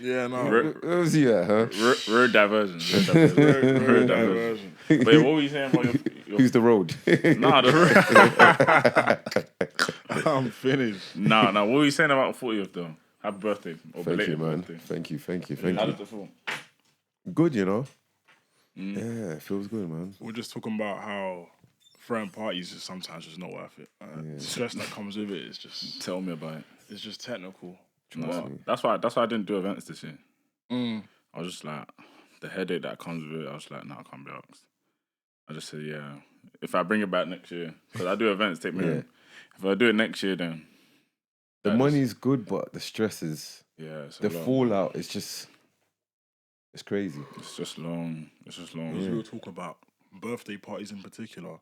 Yeah, no. Where was you at, huh? Road diversion. Road diversion. But what were you saying about your Who's the road? Nah, the road. I'm finished. Nah. What were you saying about 40th though? Happy birthday. Or Thank you, belated man. birthday. Thank you. How did it feel? Good, you know? Yeah, it feels good, man. We're just talking about how throwing parties is sometimes just not worth it. The stress that comes with it is just... Tell me about it. It's just technical. No, that's why I didn't do events this year. I was just like, the headache that comes with it, I was like, no, I can't be asked. I just said, yeah, if I bring it back next year, because I do events, take me in. If I do it next year, then... The money's good, but the stress is... Yeah, it's the long. fallout is just... It's crazy. It's just long. We were talking about birthday parties in particular.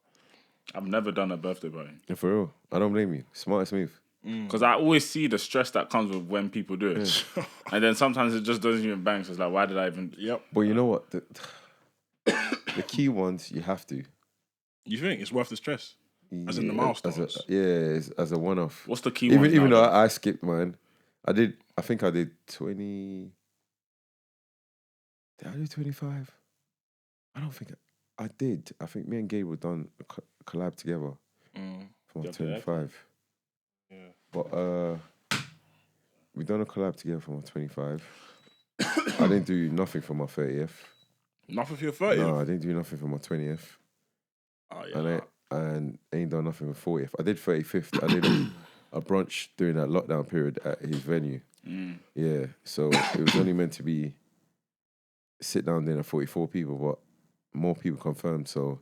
I've never done a birthday party. Yeah, for real. I don't blame you. Smart and smooth. Because I always see the stress that comes with when people do it. And then sometimes it just doesn't even bang. So it's like, why did I even... Yep. But you know what? The key ones, you have to. You think it's worth the stress? As in the milestones? As a one-off. What's the key one? Even though I skipped mine. I think I did 20... Did I do 25? I don't think I did. I think me and Gabe were done a collab together for my 25. Yeah. But we done a collab together for my 25. I didn't do nothing for my 30th. Nothing for your 30th? No, I didn't do nothing for my 20th. Oh, yeah. And I ain't done nothing for 40th. I did 35th. I did a brunch during that lockdown period at his venue. Yeah, so it was only meant to be sit down dinner 44 people, but more people confirmed. So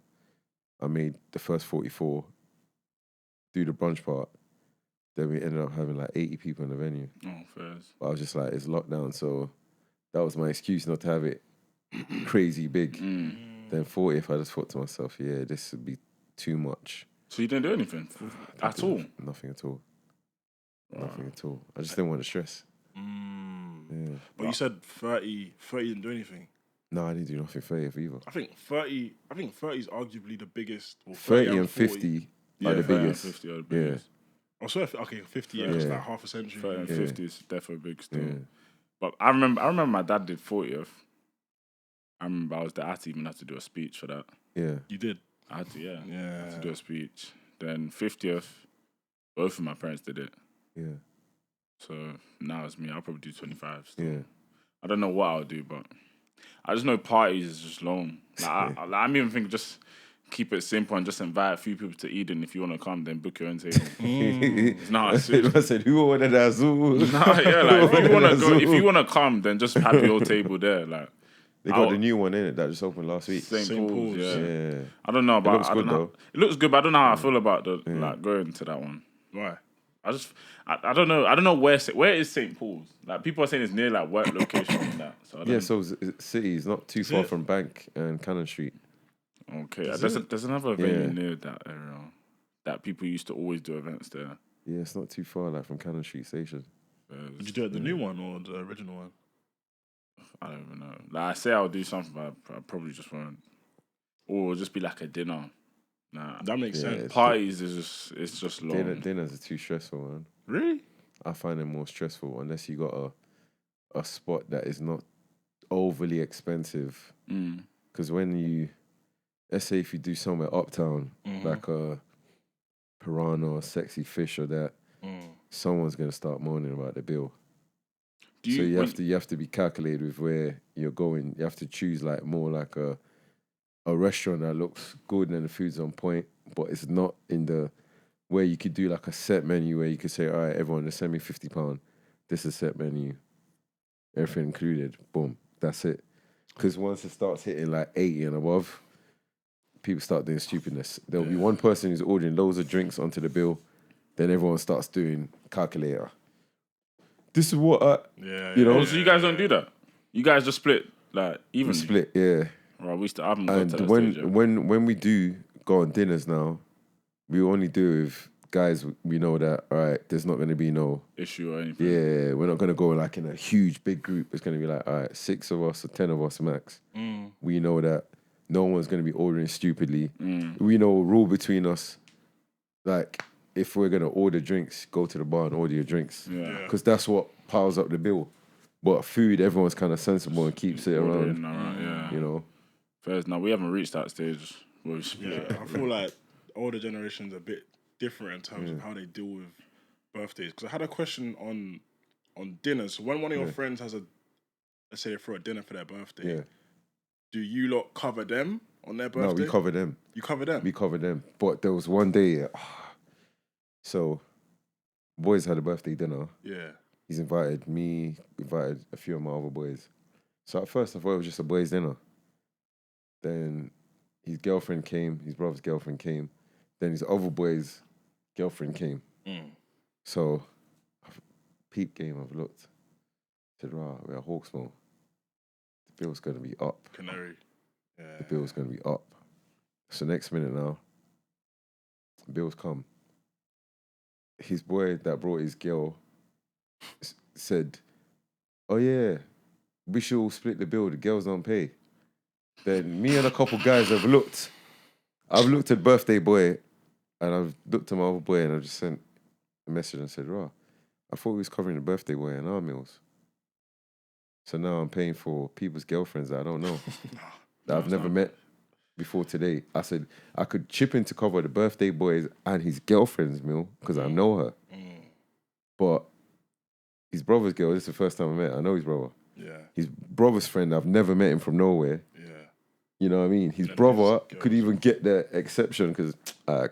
I made the first 44 do the brunch part. Then we ended up having like 80 people in the venue. Oh, first. But I was just like, it's lockdown, so that was my excuse not to have it crazy big. Then 40th, I just thought to myself, yeah, this would be too much. So you didn't do anything at all? Nothing at all. Nothing at all. I just didn't want to stress. Yeah. But you said 30 didn't do anything. No, I didn't do nothing 30th either. I think 30 is arguably the biggest. Well, 30 and 50 are the biggest. 50 are the biggest. I swear, okay, 50 years, like half a century. 30 and 50 is definitely big still. Yeah. But I remember my dad did 40th. I remember I had to even have to do a speech for that. Yeah. You did? I had to, yeah. Yeah. I had to do a speech. Then 50th, both of my parents did it. Yeah. So now it's me. I'll probably do 25 still. Yeah. I don't know what I'll do, but I just know parties is just long. Like, I'm even thinking just keep it simple and just invite a few people to Eden. If you want to come, then book your own table. I said, who ordered that Zoom? If you want to come, then just have your table there. Like they got the new one in it that just opened last week. St. Paul's, yeah. I don't know, but it looks good though. It looks good, but I don't know how I feel about like going to that one. Why? I don't know. I don't know where is St. Paul's. Like people are saying it's near like work location and that. So so City is not too far from Bank and Cannon Street. Okay, there's another venue near that area that people used to always do events there. Yeah, it's not too far, like from Cannon Street Station. Did you do it the new one or the original one? I don't even know. Like I say I'll do something, but I probably just won't. Or it'll just be like a dinner. Nah, that makes sense. Parties it's just long. Dinners are too stressful, man. Really? I find them more stressful unless you got a spot that is not overly expensive. Because when you, let's say if you do somewhere uptown, like a Piranha or Sexy Fish or that, someone's gonna start moaning about the bill. So you have to be calculated with where you're going. You have to choose like more like a restaurant that looks good and the food's on point, but it's not in the where you could do like a set menu where you could say, all right, everyone, just send me £50. This is a set menu, everything included. Boom, that's it. Because once it starts hitting like 80 and above, people start doing stupidness. There'll be one person who's ordering loads of drinks onto the bill, then everyone starts doing calculator. This is what you know. So you guys don't do that? You guys just split like evenly? We split, yeah. Right, I haven't got to that when stage yet. when we do go on dinners now, we only do with guys we know that, all right, there's not going to be no issue or anything. Yeah, we're not going to go like in a huge big group. It's going to be like, all right, 6 of us or 10 of us max. We know that no one's going to be ordering stupidly. We know a rule between us, like if we're going to order drinks, go to the bar and order your drinks. Yeah. Because that's what piles up the bill. But food, everyone's kind of sensible and keeps it around. Yeah. You know. First, no, we haven't reached that stage where we split. Yeah, I feel like older generations are a bit different in terms of how they deal with birthdays. Because I had a question on dinners. So when one of your friends has let's say they throw a dinner for their birthday, do you lot cover them on their birthday? No, we cover them. You cover them? We cover them. But there was one day, so boys had a birthday dinner. Yeah. He's invited a few of my other boys. So at first I thought it was just a boys' dinner. Then his girlfriend came, his brother's girlfriend came. Then his other boy's girlfriend came. So, peep game, I've looked. Said, we're at Hawksmoor. The bill's going to be up. Canary. Yeah. The bill's going to be up. So next minute now, bills come. His boy that brought his girl said, oh yeah, we should all split the bill, the girls don't pay. Then me and a couple guys have looked. I've looked at birthday boy and I've looked at my other boy and I've just sent a message and said, I thought we was covering the birthday boy and our meals. So now I'm paying for people's girlfriends that I don't know, that I've never met before today. I said I could chip in to cover the birthday boys and his girlfriend's meal because I know her. But his brother's girl, this is the first time I met her. I know his brother. Yeah. His brother's friend, I've never met him from nowhere. Yeah. You know what I mean? His brother could even get the exception because,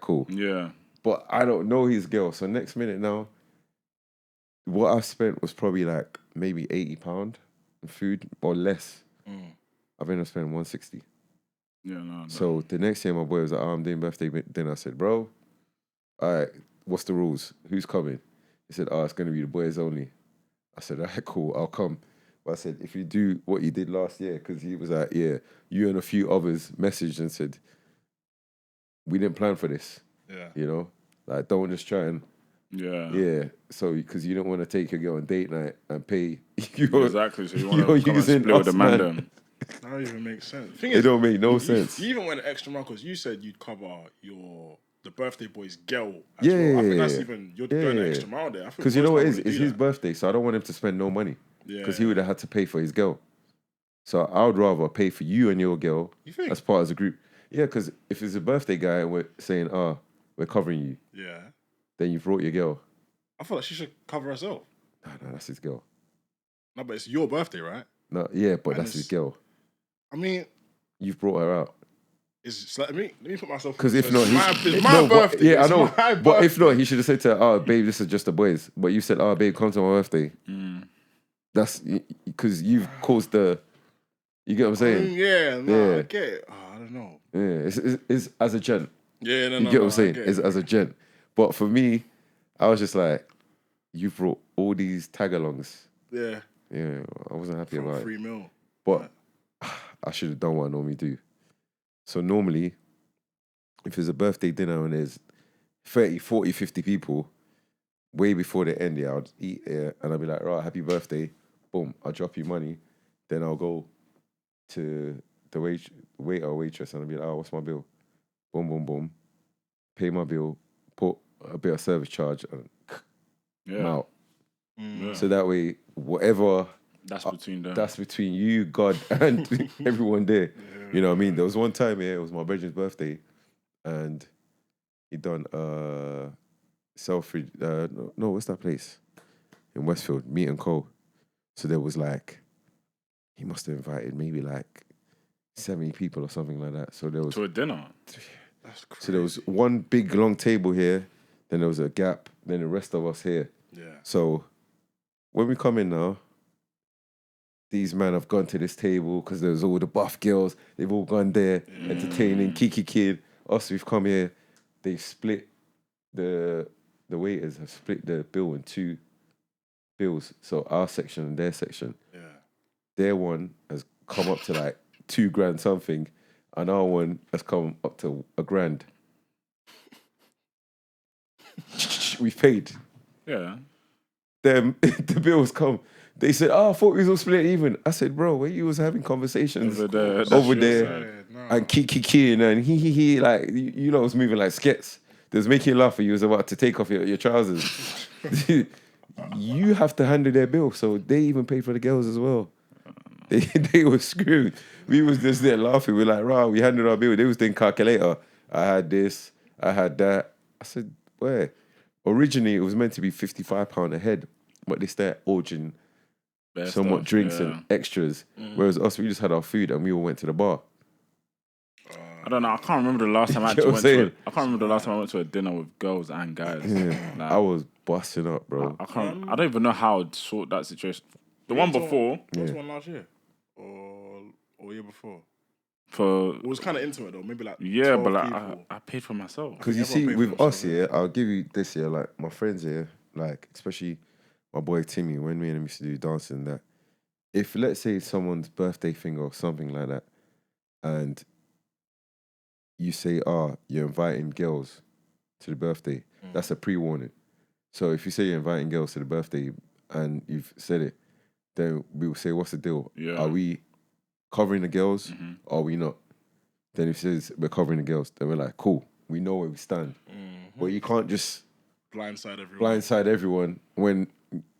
cool. Yeah. But I don't know his girl. So next minute now, what I spent was probably like maybe £80 in food or less. I've ended up spending 160. Yeah, no. So the next year my boy was like, I'm doing birthday dinner. I said, bro, all right, what's the rules? Who's coming? He said, it's going to be the boys only. I said, all right, cool, I'll come. But I said, if you do what you did last year, because he was like, yeah, you and a few others messaged and said, we didn't plan for this. Yeah. You know? Like, don't just try and... Yeah. So, because you don't want to take your girl on date night and pay... Exactly, so you want to come and split with the man them. That don't even make sense. It don't make no sense. You even went an extra mile because you said you'd cover the birthday boy's girl as well. I think that's even... You're going an extra mile there. Because you know what it is? It's his birthday, so I don't want him to spend no money. Yeah. Because he would have had to pay for his girl. So I would rather pay for you and your girl as part of the group. Yeah, because if it's a birthday guy and we're saying, we're covering you. Yeah. Then you brought your girl. I feel like she should cover herself. No, that's his girl. No, but it's your birthday, right? No, yeah, but that's his girl. I mean... You've brought her out. It's like, let me put myself... Because if not... It's my birthday. Yeah, I know. But if not, he should have said to her, babe, this is just the boys. But you said, babe, come to my birthday. That's... Because you've caused the... You get what I'm saying? I get it. I don't know. Yeah, it's as a gent. Yeah, You get what I'm saying? It's as a gent. But for me, I was just like, you brought all these tag-alongs. Yeah. Yeah, I wasn't happy about it. $3 But I should have done what I normally do. So normally, if there's a birthday dinner and there's 30, 40, 50 people, way before the end, I'd eat and I'd be like, right, happy birthday. Boom, I'll drop you money. Then I'll go to the waiter or waitress and I'll be like, what's my bill? Boom, boom, boom. Pay my bill, put a bit of service charge and I'm out. So that way, whatever... That's between them. That's between you, God, and everyone there. You know what I mean? There was one time, it was my brother's birthday, and he done Selfridge. No, what's that place in Westfield? Meat and Co. So there was like, he must have invited maybe like 70 people or something like that. So there was to a dinner. That's crazy. So there was one big long table here, then there was a gap, then the rest of us here. Yeah. So when we come in now, these men have gone to this table because there's all the buff girls. They've all gone there, entertaining Kiki Kid. Us, we've come here. They split the waiters have split the bill in 2 bills. So our section and their section. Yeah. Their one has come up to like $2,000 something, and our one has come up to $1,000. We've paid. Yeah. Then the bills come. They said, I thought we was all split even. I said, bro, where you was having conversations over there and kiki and he, like, you know, was moving like skits. They was making you laugh and you was about to take off your trousers. you have to handle their bill, so they even pay for the girls as well. They were screwed. We was just there laughing. We're like, rah, we handled our bill. They was doing calculator. I had this, I had that. I said, where? Originally, it was meant to be £55 a head, but they started ordering somewhat drinks and extras. Whereas us, we just had our food and we all went to the bar. I don't know. I can't remember the last time I You know what I'm saying? I can't remember the last time I went to a dinner with girls and guys. Like, I was busting up, bro. I don't even know how to sort that situation. The one before. What's one last year? Or year before? For it was kind of intimate though. Maybe like but like people. I paid for myself. Because you see, with us here, I'll give you this here, like my friends here, like especially my boy Timmy, when me and him used to do dancing, that if let's say someone's birthday thing or something like that, and you say, you're inviting girls to the birthday, that's a pre-warning. So if you say you're inviting girls to the birthday and you've said it, then we will say, what's the deal? Yeah. Are we covering the girls or are we not? Then if it says we're covering the girls, then we're like, cool, we know where we stand. But you can't just blindside everyone when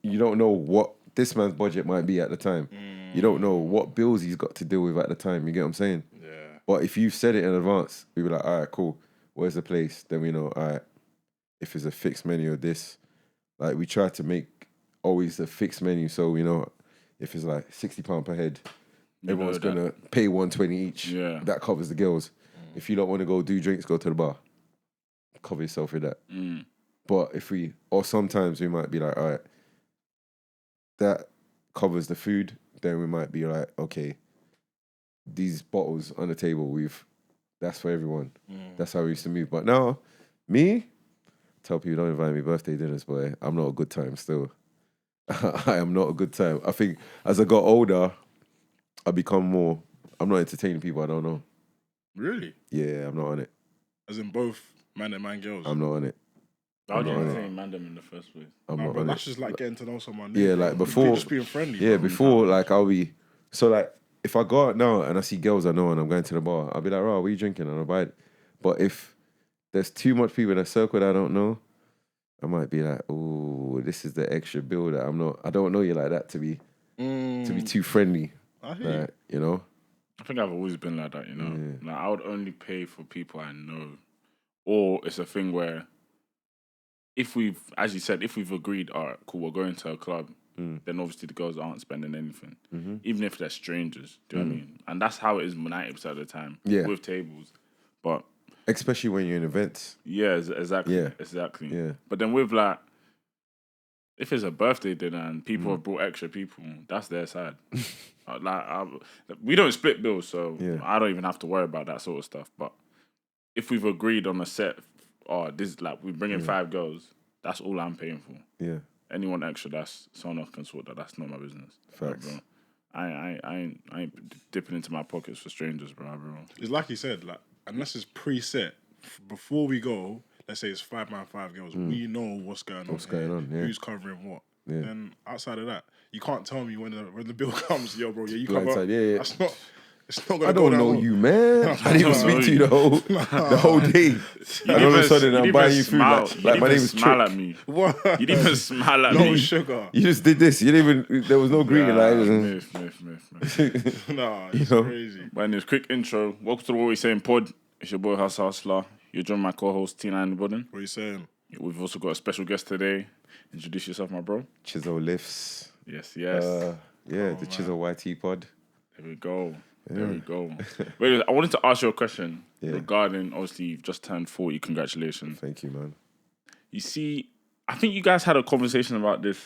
you don't know what this man's budget might be at the time. You don't know what bills he's got to deal with at the time. You get what I'm saying? Yeah. But if you've said it in advance, we be like, all right, cool. Where's the place? Then we know, all right, if it's a fixed menu or this, like we try to make always a fixed menu. So, you know, if it's like £60 per head, everyone's going to pay $120 each. Yeah. That covers the girls. If you don't want to go do drinks, go to the bar. Cover yourself with that. But or sometimes we might be like, all right, that covers the food. Then we might be like, okay, these bottles on the table, that's for everyone. That's how we used to move. But now, me, tell people don't invite me birthday dinners, boy. I'm not a good time still. I am not a good time. I think as I got older, I become more, I'm not entertaining people I don't know. Really? Yeah, I'm not on it. As in both man and man girls? I'm not on it. How do you entertain mandem in the first place? That's just like getting to know someone new. Yeah, like before. Just being friendly. Yeah, bro. before, like I'll be, so like, if I go out now and I see girls I know and I'm going to the bar, I'll be like, what are you drinking? And I'll buy it. But if there's too much people in a circle that I don't know, I might be like, oh, this is the extra bill that I don't know you like that to be too friendly. I hear like, you know? I think I've always been like that, you know? Yeah. Like, I would only pay for people I know. Or it's a thing where if we've agreed, all right, cool, we're going to a club, then obviously the girls aren't spending anything. Even if they're strangers, do you know what I mean? And that's how it is 90% of the time with tables. But especially when you're in events. Yeah, exactly. Yeah. Exactly. Yeah. But then with like, if it's a birthday dinner and people have brought extra people, that's their side. We don't split bills, so I don't even have to worry about that sort of stuff. But if we've agreed on a set, this like we bring in 5 girls, that's all I'm paying for. Yeah. Anyone extra, that's someone else can sort that. That's not my business. Facts. Bro. I ain't dipping into my pockets for strangers, bro. It's like you said, like unless it's preset before we go. Let's say it's 5 man, 5 girls. We know what's going on. Yeah. Who's covering what. Yeah. Then outside of that, you can't tell me when the bill comes. Yo, bro, you cover. Yeah. That's not. It's not gonna I don't know you, man. I didn't even speak to you the whole day. And all of a sudden, I'm buying you food. Like my name is smile Trick. At me. What? You didn't even smile at me. No sugar. You just did this. You didn't even. There was no greeting. Myth. Nah, it's crazy. My name's quick intro. Welcome to the What We Saying Pod. It's your boy Hustler. You're joining my co-host Tina in the building. What are you saying? We've also got a special guest today. Introduce yourself, my bro. Chiso lifts. Yes. The Chiso YT pod. There we go. Wait, I wanted to ask you a question regarding, obviously, you've just turned 40. Congratulations. Thank you, man. You see, I think you guys had a conversation about this.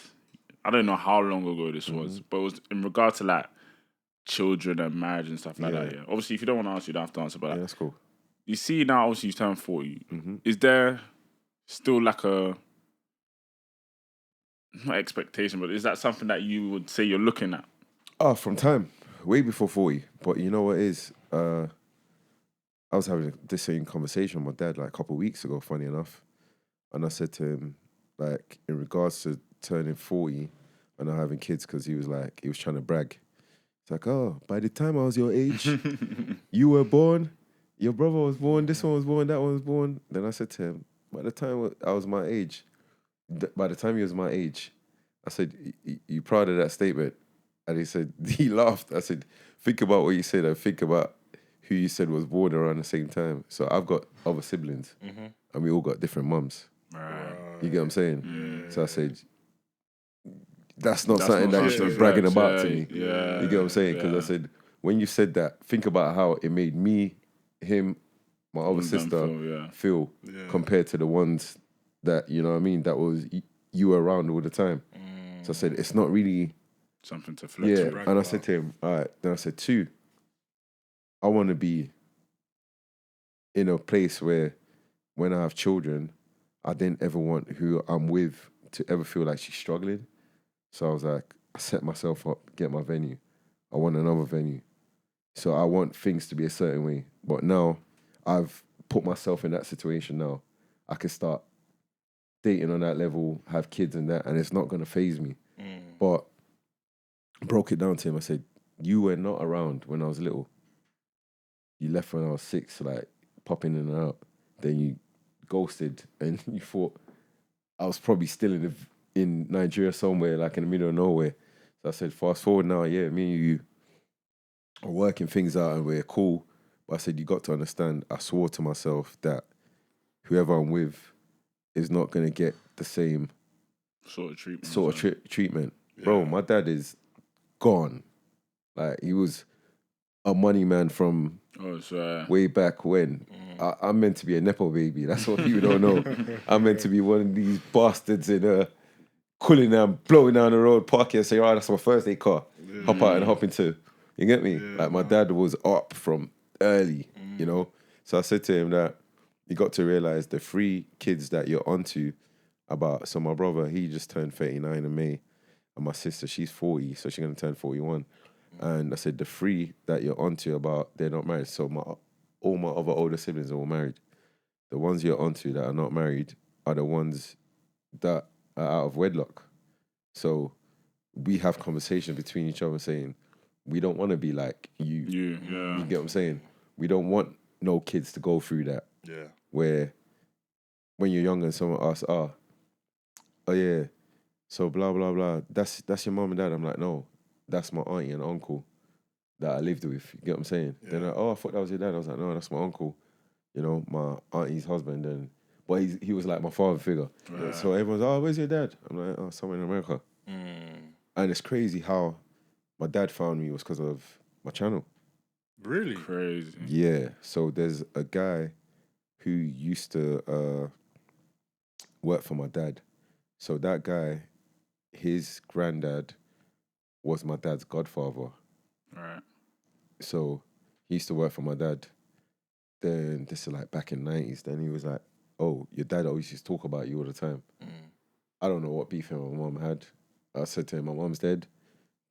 I don't know how long ago this was, but it was in regard to like children and marriage and stuff like that. Yeah. Obviously, if you don't want to answer, you don't have to answer. But that's cool. You see now, obviously, you've turned 40. Is there still like a, not expectation, but is that something that you would say you're looking at? From time. Way before 40. But you know what it is? I was having this same conversation with my dad like a couple of weeks ago, funny enough. And I said to him, like, in regards to turning 40 and not having kids, because he was trying to brag. It's like, oh, by the time I was your age, you were born, your brother was born, this one was born, that one was born. Then I said to him, by the time he was my age, I said, you proud of that statement? And he said, he laughed. I said, think about what you said and think about who you said was born around the same time. So I've got other siblings and we all got different mums. Right. You get what I'm saying? So I said, that's not That's something not that you something should be to bragging flex, about yeah, to me. yeah, You get what I'm saying? Because I said, when you said that, think about how it made me, him, my other sister feel compared to the ones that, you know what I mean, that was you were around all the time. So I said, it's not really something to flex with. And I said to him, all right, then I said, 2, I want to be in a place where when I have children, I didn't ever want who I'm with to ever feel like she's struggling. So I was like, I set myself up, get my venue. I want another venue. So I want things to be a certain way. But now I've put myself in that situation now. I can start dating on that level, have kids and that, and it's not going to faze me. But I broke it down to him. I said, you were not around when I was little. You left when I was 6, like popping in and out. Then you ghosted and you thought I was probably still in Nigeria somewhere, like in the middle of nowhere. So I said, fast forward now, me and you are working things out and we're cool. But I said, you got to understand, I swore to myself that whoever I'm with is not going to get the same sort of treatment. Yeah. Bro, my dad is gone. Like, he was a money man from way back when. I'm meant to be a Nepo baby. That's what people don't know. I'm meant to be one of these bastards in cooling down, blowing down the road, parking and say, oh, that's my first day car. Hop out and hop into. You get me? Like, my dad was up from early, you know? So I said to him that you got to realize the 3 kids that you're onto about. So my brother, he just turned 39 in May. And my sister, she's 40, so she's going to turn 41. And I said, the 3 that you're onto about, they're not married. So all my other older siblings are all married. The ones you're onto that are not married are the ones that are out of wedlock. So we have conversations between each other saying, we don't want to be like you. You get what I'm saying? We don't want no kids to go through that. Yeah. Where when you're younger and someone asks, oh yeah, so blah, blah, blah, that's your mom and dad. I'm like, no, that's my auntie and uncle that I lived with. You get what I'm saying? Yeah. They're like, oh, I thought that was your dad. I was like, no, that's my uncle. You know, my auntie's husband. But he was like my father figure. Right. So everyone's, oh, where's your dad? I'm like, oh, somewhere in America. And it's crazy how my dad found me was because of my channel. Really? Crazy. Yeah. So there's a guy who used to work for my dad. So that guy, his granddad was my dad's godfather. Right. So he used to work for my dad. Then this is like back in the 90s. Then he was like, oh, your dad always used to talk about you all the time. I don't know what beef him and my mom had. I said to him, my mom's dead.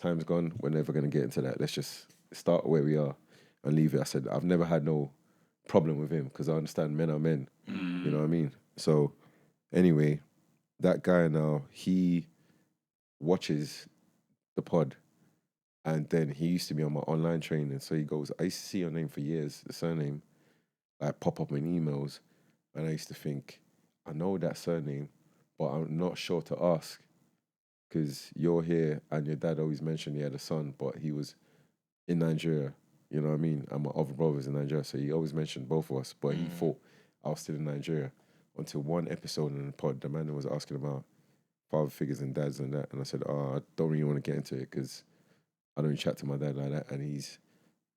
Time's gone. We're never going to get into that. Let's just start where we are and leave it. I said, I've never had no problem with him because I understand men are men. You know what I mean? So anyway, that guy now, he watches the pod. And then he used to be on my online training. So he goes, I used to see your name for years, the surname, like pop up in emails. And I used to think, I know that surname, but I'm not sure to ask. Because you're here and your dad always mentioned he had a son, but he was in Nigeria. You know what I mean? And my other brother's in Nigeria. So he always mentioned both of us, but he thought I was still in Nigeria. Until one episode in the pod, the man was asking about father figures and dads and that. And I said, I don't really want to get into it because I don't chat to my dad like that, and he's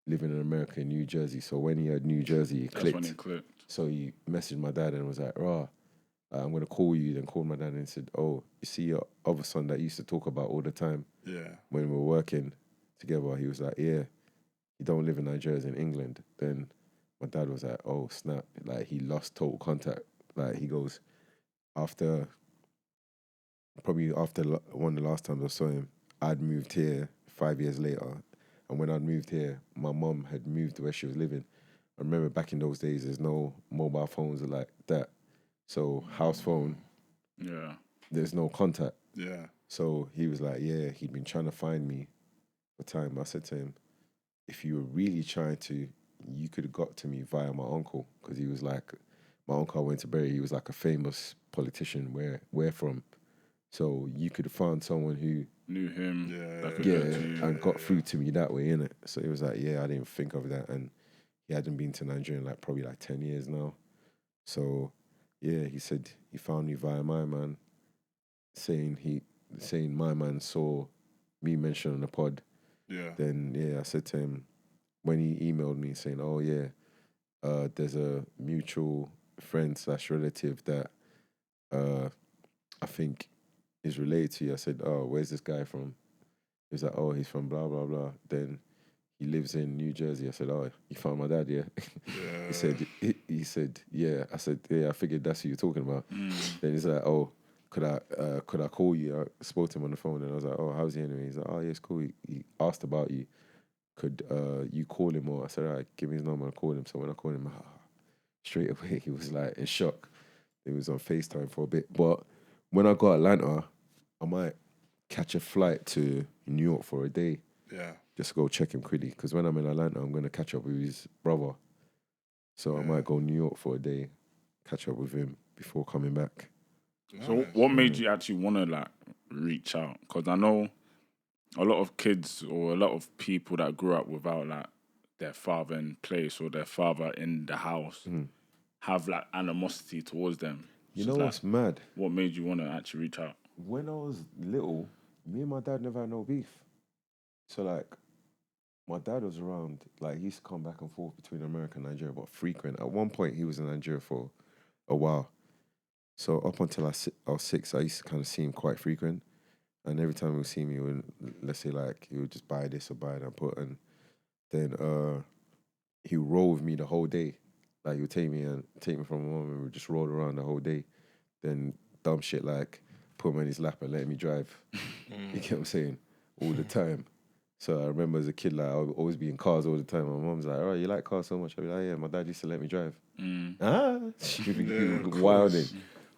living in America, in New Jersey. So when he heard New Jersey, it clicked. That's when it clicked. So he messaged my dad and was like, I'm going to call you. Then called my dad and said, oh, you see your other son that you used to talk about all the time when we were working together? He was like, yeah, he don't live in Nigeria, he's in England. Then my dad was like, oh, snap. Like, he lost total contact. Like, he goes, probably after one of the last times I saw him, I'd moved here 5 years later. And when I'd moved here, my mum had moved to where she was living. I remember back in those days, there's no mobile phones like that. So house phone, there's no contact. Yeah. So he was like, yeah, he'd been trying to find me for time. I said to him, if you were really trying to, you could have got to me via my uncle. Because he was like, my uncle I went to bury, he was like a famous politician where from. So you could have found someone who knew him. That could yeah, get to you. and got through to me that way, innit? So he was like, yeah, I didn't think of that. And he hadn't been to Nigeria in like probably like 10 years now. So yeah, he said he found me via my man, saying my man saw me mention on the pod. Yeah. Then yeah, I said to him when he emailed me saying, oh yeah, there's a mutual friend / relative that I think is related to you. I said, oh, where's this guy from? He was like, oh, he's from blah, blah, blah. Then he lives in New Jersey. I said, oh, you found my dad, yeah? Yeah. he said, yeah. I said, yeah, I figured that's who you're talking about. Then he's like, oh, could I call you? I spoke to him on the phone and I was like, oh, how's he anyway? He's like, oh, yeah, it's cool. He asked about you. Could you call him? Or I said, all right, give me his number. I called him. So when I called him, straight away, he was like in shock. He was on FaceTime for a bit. But when I got Atlanta, I might catch a flight to New York for a day. Yeah. Just go check him quickly. Because when I'm in Atlanta, I'm going to catch up with his brother. So I might go New York for a day, catch up with him before coming back. Nice. So what made you actually want to like reach out? Because I know a lot of kids or a lot of people that grew up without like their father in place or their father in the house have like animosity towards them. You So know it's what's mad? What made you want to actually reach out? When I was little, me and my dad never had no beef. So like, my dad was around, like he used to come back and forth between America and Nigeria, but frequent. At one point, he was in Nigeria for a while. So up until I was 6, I used to kind of see him quite frequent. And every time he would see me, he would, let's say like, he would just buy this or buy that and put, and then he would roll with me the whole day. Like he would take me from my mom and we would just roll around the whole day. Then dumb shit like put me on his lap and let me drive. You get what I'm saying? All the time. So I remember as a kid, like I would always be in cars all the time. My mom's like, "Oh, you like cars so much?" I'd be like, "Yeah." My dad used to let me drive. She'd be wilding.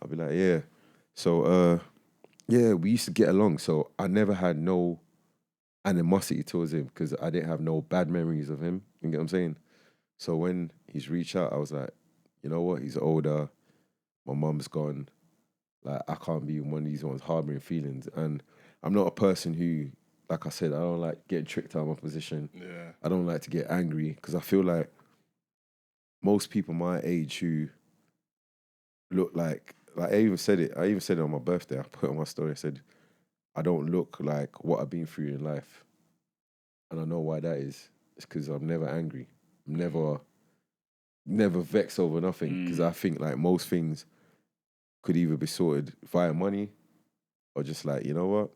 I'd be like, "Yeah." So yeah, we used to get along. So I never had no animosity towards him because I didn't have no bad memories of him. You get what I'm saying? So when he's reached out, I was like, you know what? He's older. My mum's gone. Like I can't be one of these ones harboring feelings. And I'm not a person who, like I said, I don't like getting tricked out of my position. Yeah. I don't like to get angry because I feel like most people my age who look like I even said it on my birthday. I put it on my story. I said, I don't look like what I've been through in life. And I know why that is. It's because I'm never angry. I'm never vexed over nothing. Because I think like most things could either be sorted via money or just like, you know what?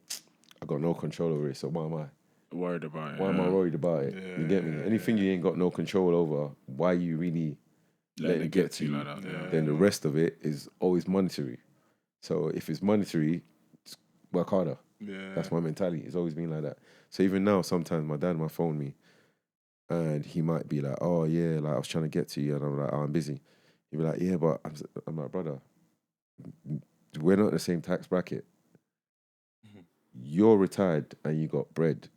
I got no control over it, so why am I worried about it? Why am I worried about it? Yeah, You get me? Anything you ain't got no control over, why you really let it get to you? Like that, then the rest of it is always monetary. So if it's monetary, work harder. Yeah. That's my mentality. It's always been like that. So even now, sometimes my dad might phone me and he might be like, oh yeah, like I was trying to get to you. And I'm like, oh, I'm busy. He'd be like, yeah, but I'm like, brother, we're not in the same tax bracket. You're retired and you got bread.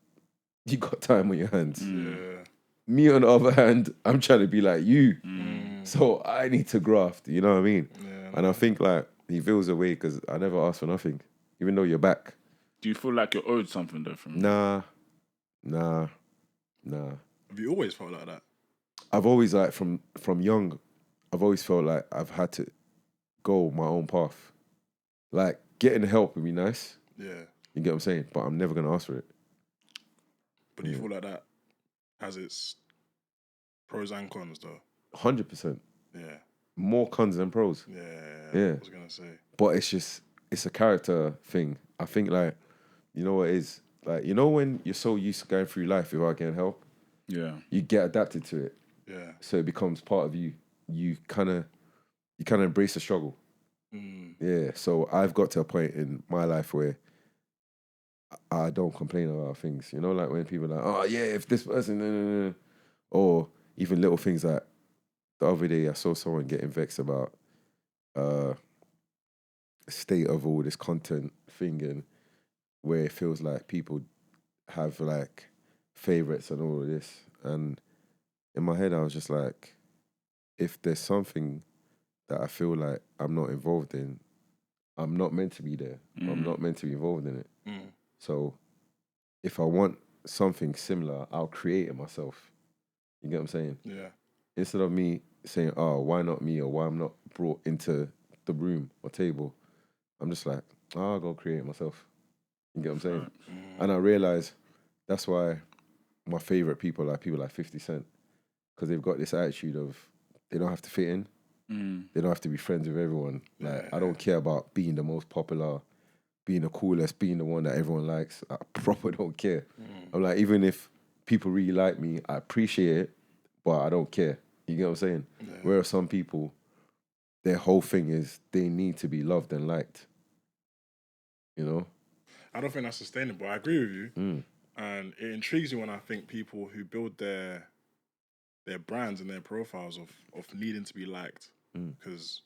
You got time on your hands. Yeah. Me, on the other hand, I'm trying to be like you. So I need to graft, you know what I mean? Yeah, and I think like he feels away because I never asked for nothing, even though you're back. Do you feel like you're owed something though from him? Nah. Have you always felt like that? I've always like from young, I've always felt like I've had to go my own path. Like getting help would be nice. Yeah. You get what I'm saying? But I'm never gonna ask for it. But do you feel like that has its pros and cons though? 100%. Yeah. More cons than pros. Yeah. I was gonna say. But it's a character thing. I think like, you know what it is? Like, you know when you're so used to going through life without getting help? Yeah. You get adapted to it. Yeah. So it becomes part of you. You kind of embrace the struggle. Yeah. So I've got to a point in my life where I don't complain about things. You know, like when people are like, oh yeah, if this person, or even little things like the other day I saw someone getting vexed about state of all this content thing and where it feels like people have like favorites and all of this. And in my head, I was just like, if there's something that I feel like I'm not involved in, I'm not meant to be there. I'm not meant to be involved in it. Mm. So if I want something similar, I'll create it myself. You get what I'm saying? Yeah. Instead of me saying, oh, why not me, or why I'm not brought into the room or table, I'm just like, oh, I'll go create it myself. You get what I'm saying? And I realize that's why my favorite people are people like 50 Cent, because they've got this attitude of they don't have to fit in. They don't have to be friends with everyone. Like, I don't care about being the most popular, being the coolest, being the one that everyone likes. I proper don't care. I'm like, even if people really like me, I appreciate it, but I don't care. You get what I'm saying? Yeah. Whereas some people, their whole thing is they need to be loved and liked. You know? I don't think that's sustainable. I agree with you. And it intrigues me when I think people who build their brands and their profiles of needing to be liked. Because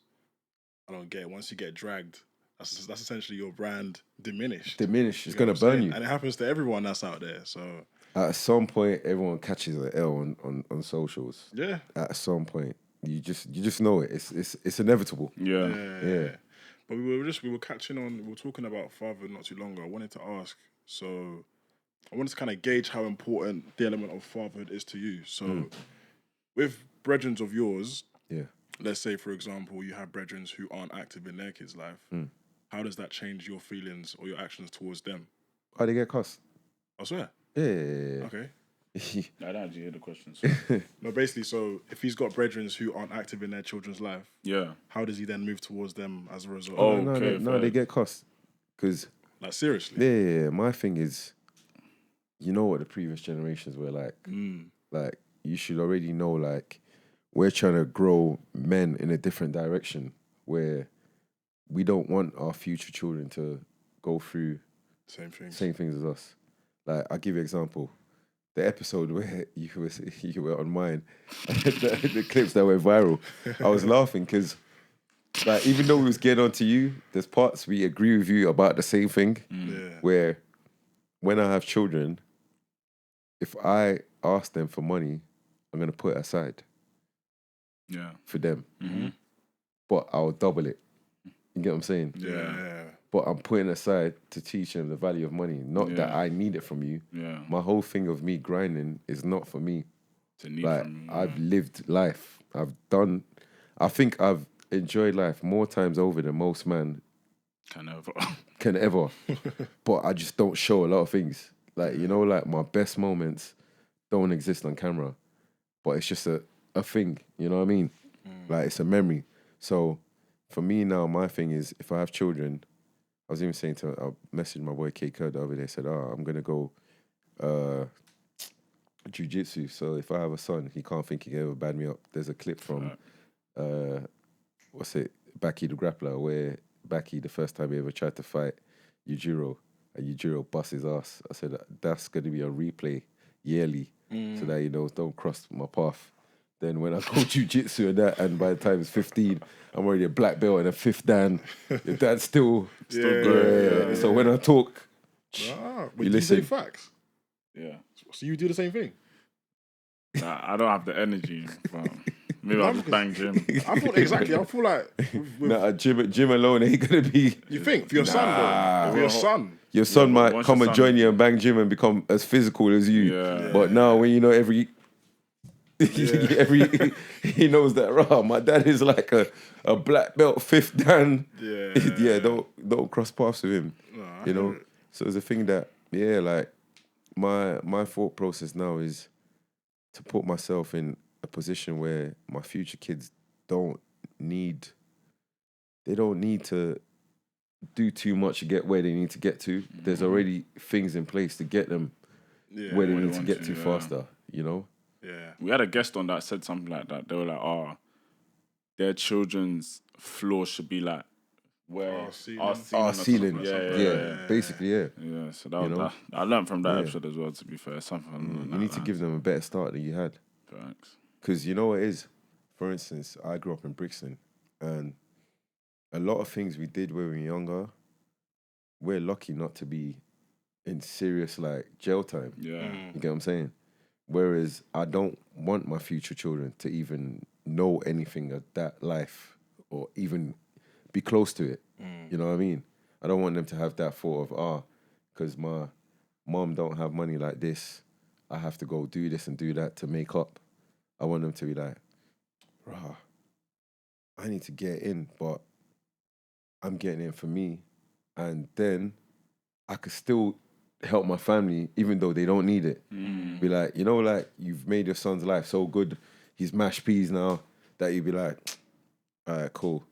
I don't get it. Once you get dragged, that's essentially your brand diminished. It's going to burn you. And it happens to everyone that's out there. So at some point, everyone catches an L on socials. Yeah. At some point. You just know it. It's inevitable. Yeah. But we were catching on, we were talking about father not too long ago. I wanted to ask, so I wanted to kind of gauge how important the element of fatherhood is to you. So with brethren of yours, let's say, for example, you have brethren who aren't active in their kids' life. How does that change your feelings or your actions towards them? Oh, they get cussed. I swear. Yeah. Okay. I don't actually hear the question. No, basically, so if he's got brethren who aren't active in their children's life, how does he then move towards them as a result? Oh, no, they get cussed. Because, like, seriously? Yeah. My thing is, you know what the previous generations were like. Like, you should already know, like, we're trying to grow men in a different direction where we don't want our future children to go through same things as us. Like, I'll give you an example. The episode where you were on mine, the clips that went viral, I was laughing because, like, even though we was getting on to you, there's parts we agree with you about the same thing. Where when I have children, if I ask them for money, I'm gonna put it aside. For them. But I'll double it. You get what I'm saying? Yeah. But I'm putting aside to teach them the value of money. Not that I need it from you. My whole thing of me grinding is not for me. I've lived life. I think I've enjoyed life more times over than most men can ever. But I just don't show a lot of things. Like, you know, like my best moments don't exist on camera. But it's just a thing, you know what I mean? Like, it's a memory. So for me now, my thing is, if I have children, I was even saying I messaged my boy K Kerr the other day, said, I'm going to go jiu-jitsu. So if I have a son, he can't think he can ever bad me up. There's a clip from, Baki the Grappler, where Baki, the first time he ever tried to fight Yujiro, and Yujiro busts his ass. I said, that's going to be on replay yearly, so that, you know, don't cross my path. Then when I go jiu-jitsu and that, and by the time it's 15, I'm already a black belt and a fifth dan. If that's still good. Yeah. So when I talk, you listen. You say facts? Yeah. So you do the same thing? Nah, I don't have the energy. Maybe I'll just bang gym. I feel like gym alone ain't gonna be. You think for your son though? For your son might come and join you and bang gym and become as physical as you. Yeah. But now when you know he knows that my dad is like a black belt fifth dan. Don't cross paths with him. You know. So it's a thing that like my thought process now is to put myself in a position where my future kids don't need to do too much to get where they need to get to. There's already things in place to get them where they need to get to faster, you know? Yeah. We had a guest on that said something like that. They were like, their children's floor should be like where our ceiling. Yeah. Basically, yeah. Yeah, so that I learned from that episode as well, to be fair. You need to give them a better start than you had. Thanks. Because you know what it is? For instance, I grew up in Brixton, and a lot of things we did when we were younger, we're lucky not to be in serious, like, jail time. Yeah. You get what I'm saying? Whereas I don't want my future children to even know anything of that life or even be close to it. You know what I mean? I don't want them to have that thought of, because my mom don't have money like this, I have to go do this and do that to make up. I want them to be like, rah, I need to get in, but I'm getting in for me. And then I could still help my family, even though they don't need it. Be like, like you've made your son's life so good. He's mashed peas now, that you'd be like, all right, cool.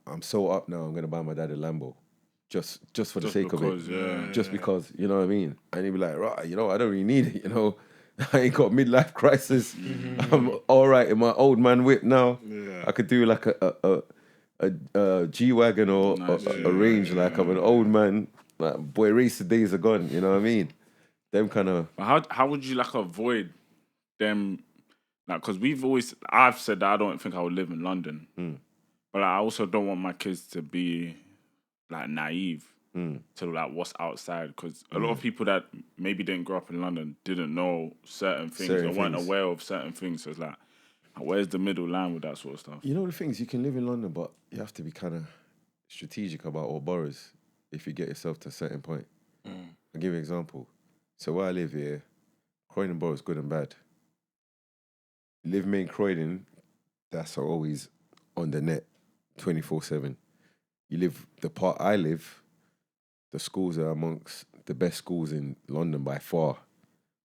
I'm so up now, I'm going to buy my dad a Lambo. Just for the sake of it. Yeah. Just because, you know what I mean? And he'd be like, right, I don't really need it, I ain't got midlife crisis. I'm all right in my old man whip now. Yeah. I could do like a G-Wagon or a Range, like I'm an old man. Like, boy, racer days are gone, you know what I mean? Them kind of... How would you like avoid them? Like, because I've said that I don't think I would live in London, but I also don't want my kids to be like naive to like what's outside. Because a lot of people that maybe didn't grow up in London didn't know certain things or weren't aware of certain things. So it's like, where's the middle line with that sort of stuff? You know the things, you can live in London, but you have to be kind of strategic about all boroughs if you get yourself to a certain point. I'll give you an example. So where I live here, Croydon Borough is good and bad. Live main Croydon, that's always on the net 24/7. You live, the part I live, the schools are amongst the best schools in London by far.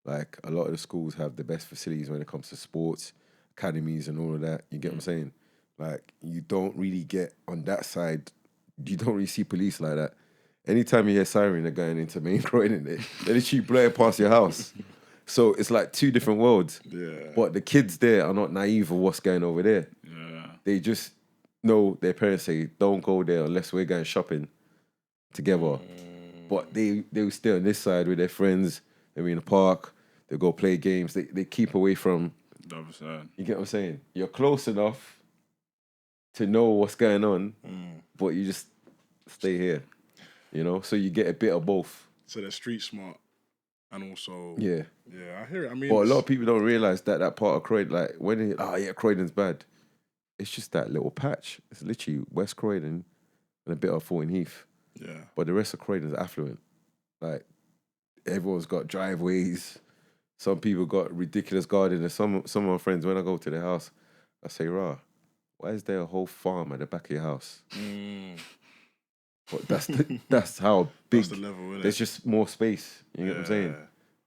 Like, a lot of the schools have the best facilities when it comes to sports, academies and all of that. You get what I'm saying? Like, you don't really get on that side, you don't really see police like that. Anytime you hear siren, they're going into main Croydon, they literally blare past your house. So it's like two different worlds. Yeah. But the kids there are not naive of what's going over there. Yeah. They just know their parents say, don't go there unless we're going shopping together. But they will stay on this side with their friends. They're in the park. They go play games. They keep away from The other side. You get what I'm saying? You're close enough to know what's going on, but you just stay here, So you get a bit of both. So they're street smart and also... Yeah. Yeah, I hear it. I mean... But a lot of people don't realise that part of Croydon, like, when Croydon's bad. It's just that little patch. It's literally West Croydon and a bit of Thornton Heath. Yeah. But the rest of Croydon's affluent. Like, everyone's got driveways. Some people got ridiculous gardens. Some of my friends, when I go to their house, I say, rah, why is there a whole farm at the back of your house? But that's how big. That's the level, innit? There's just more space. You get what I'm saying?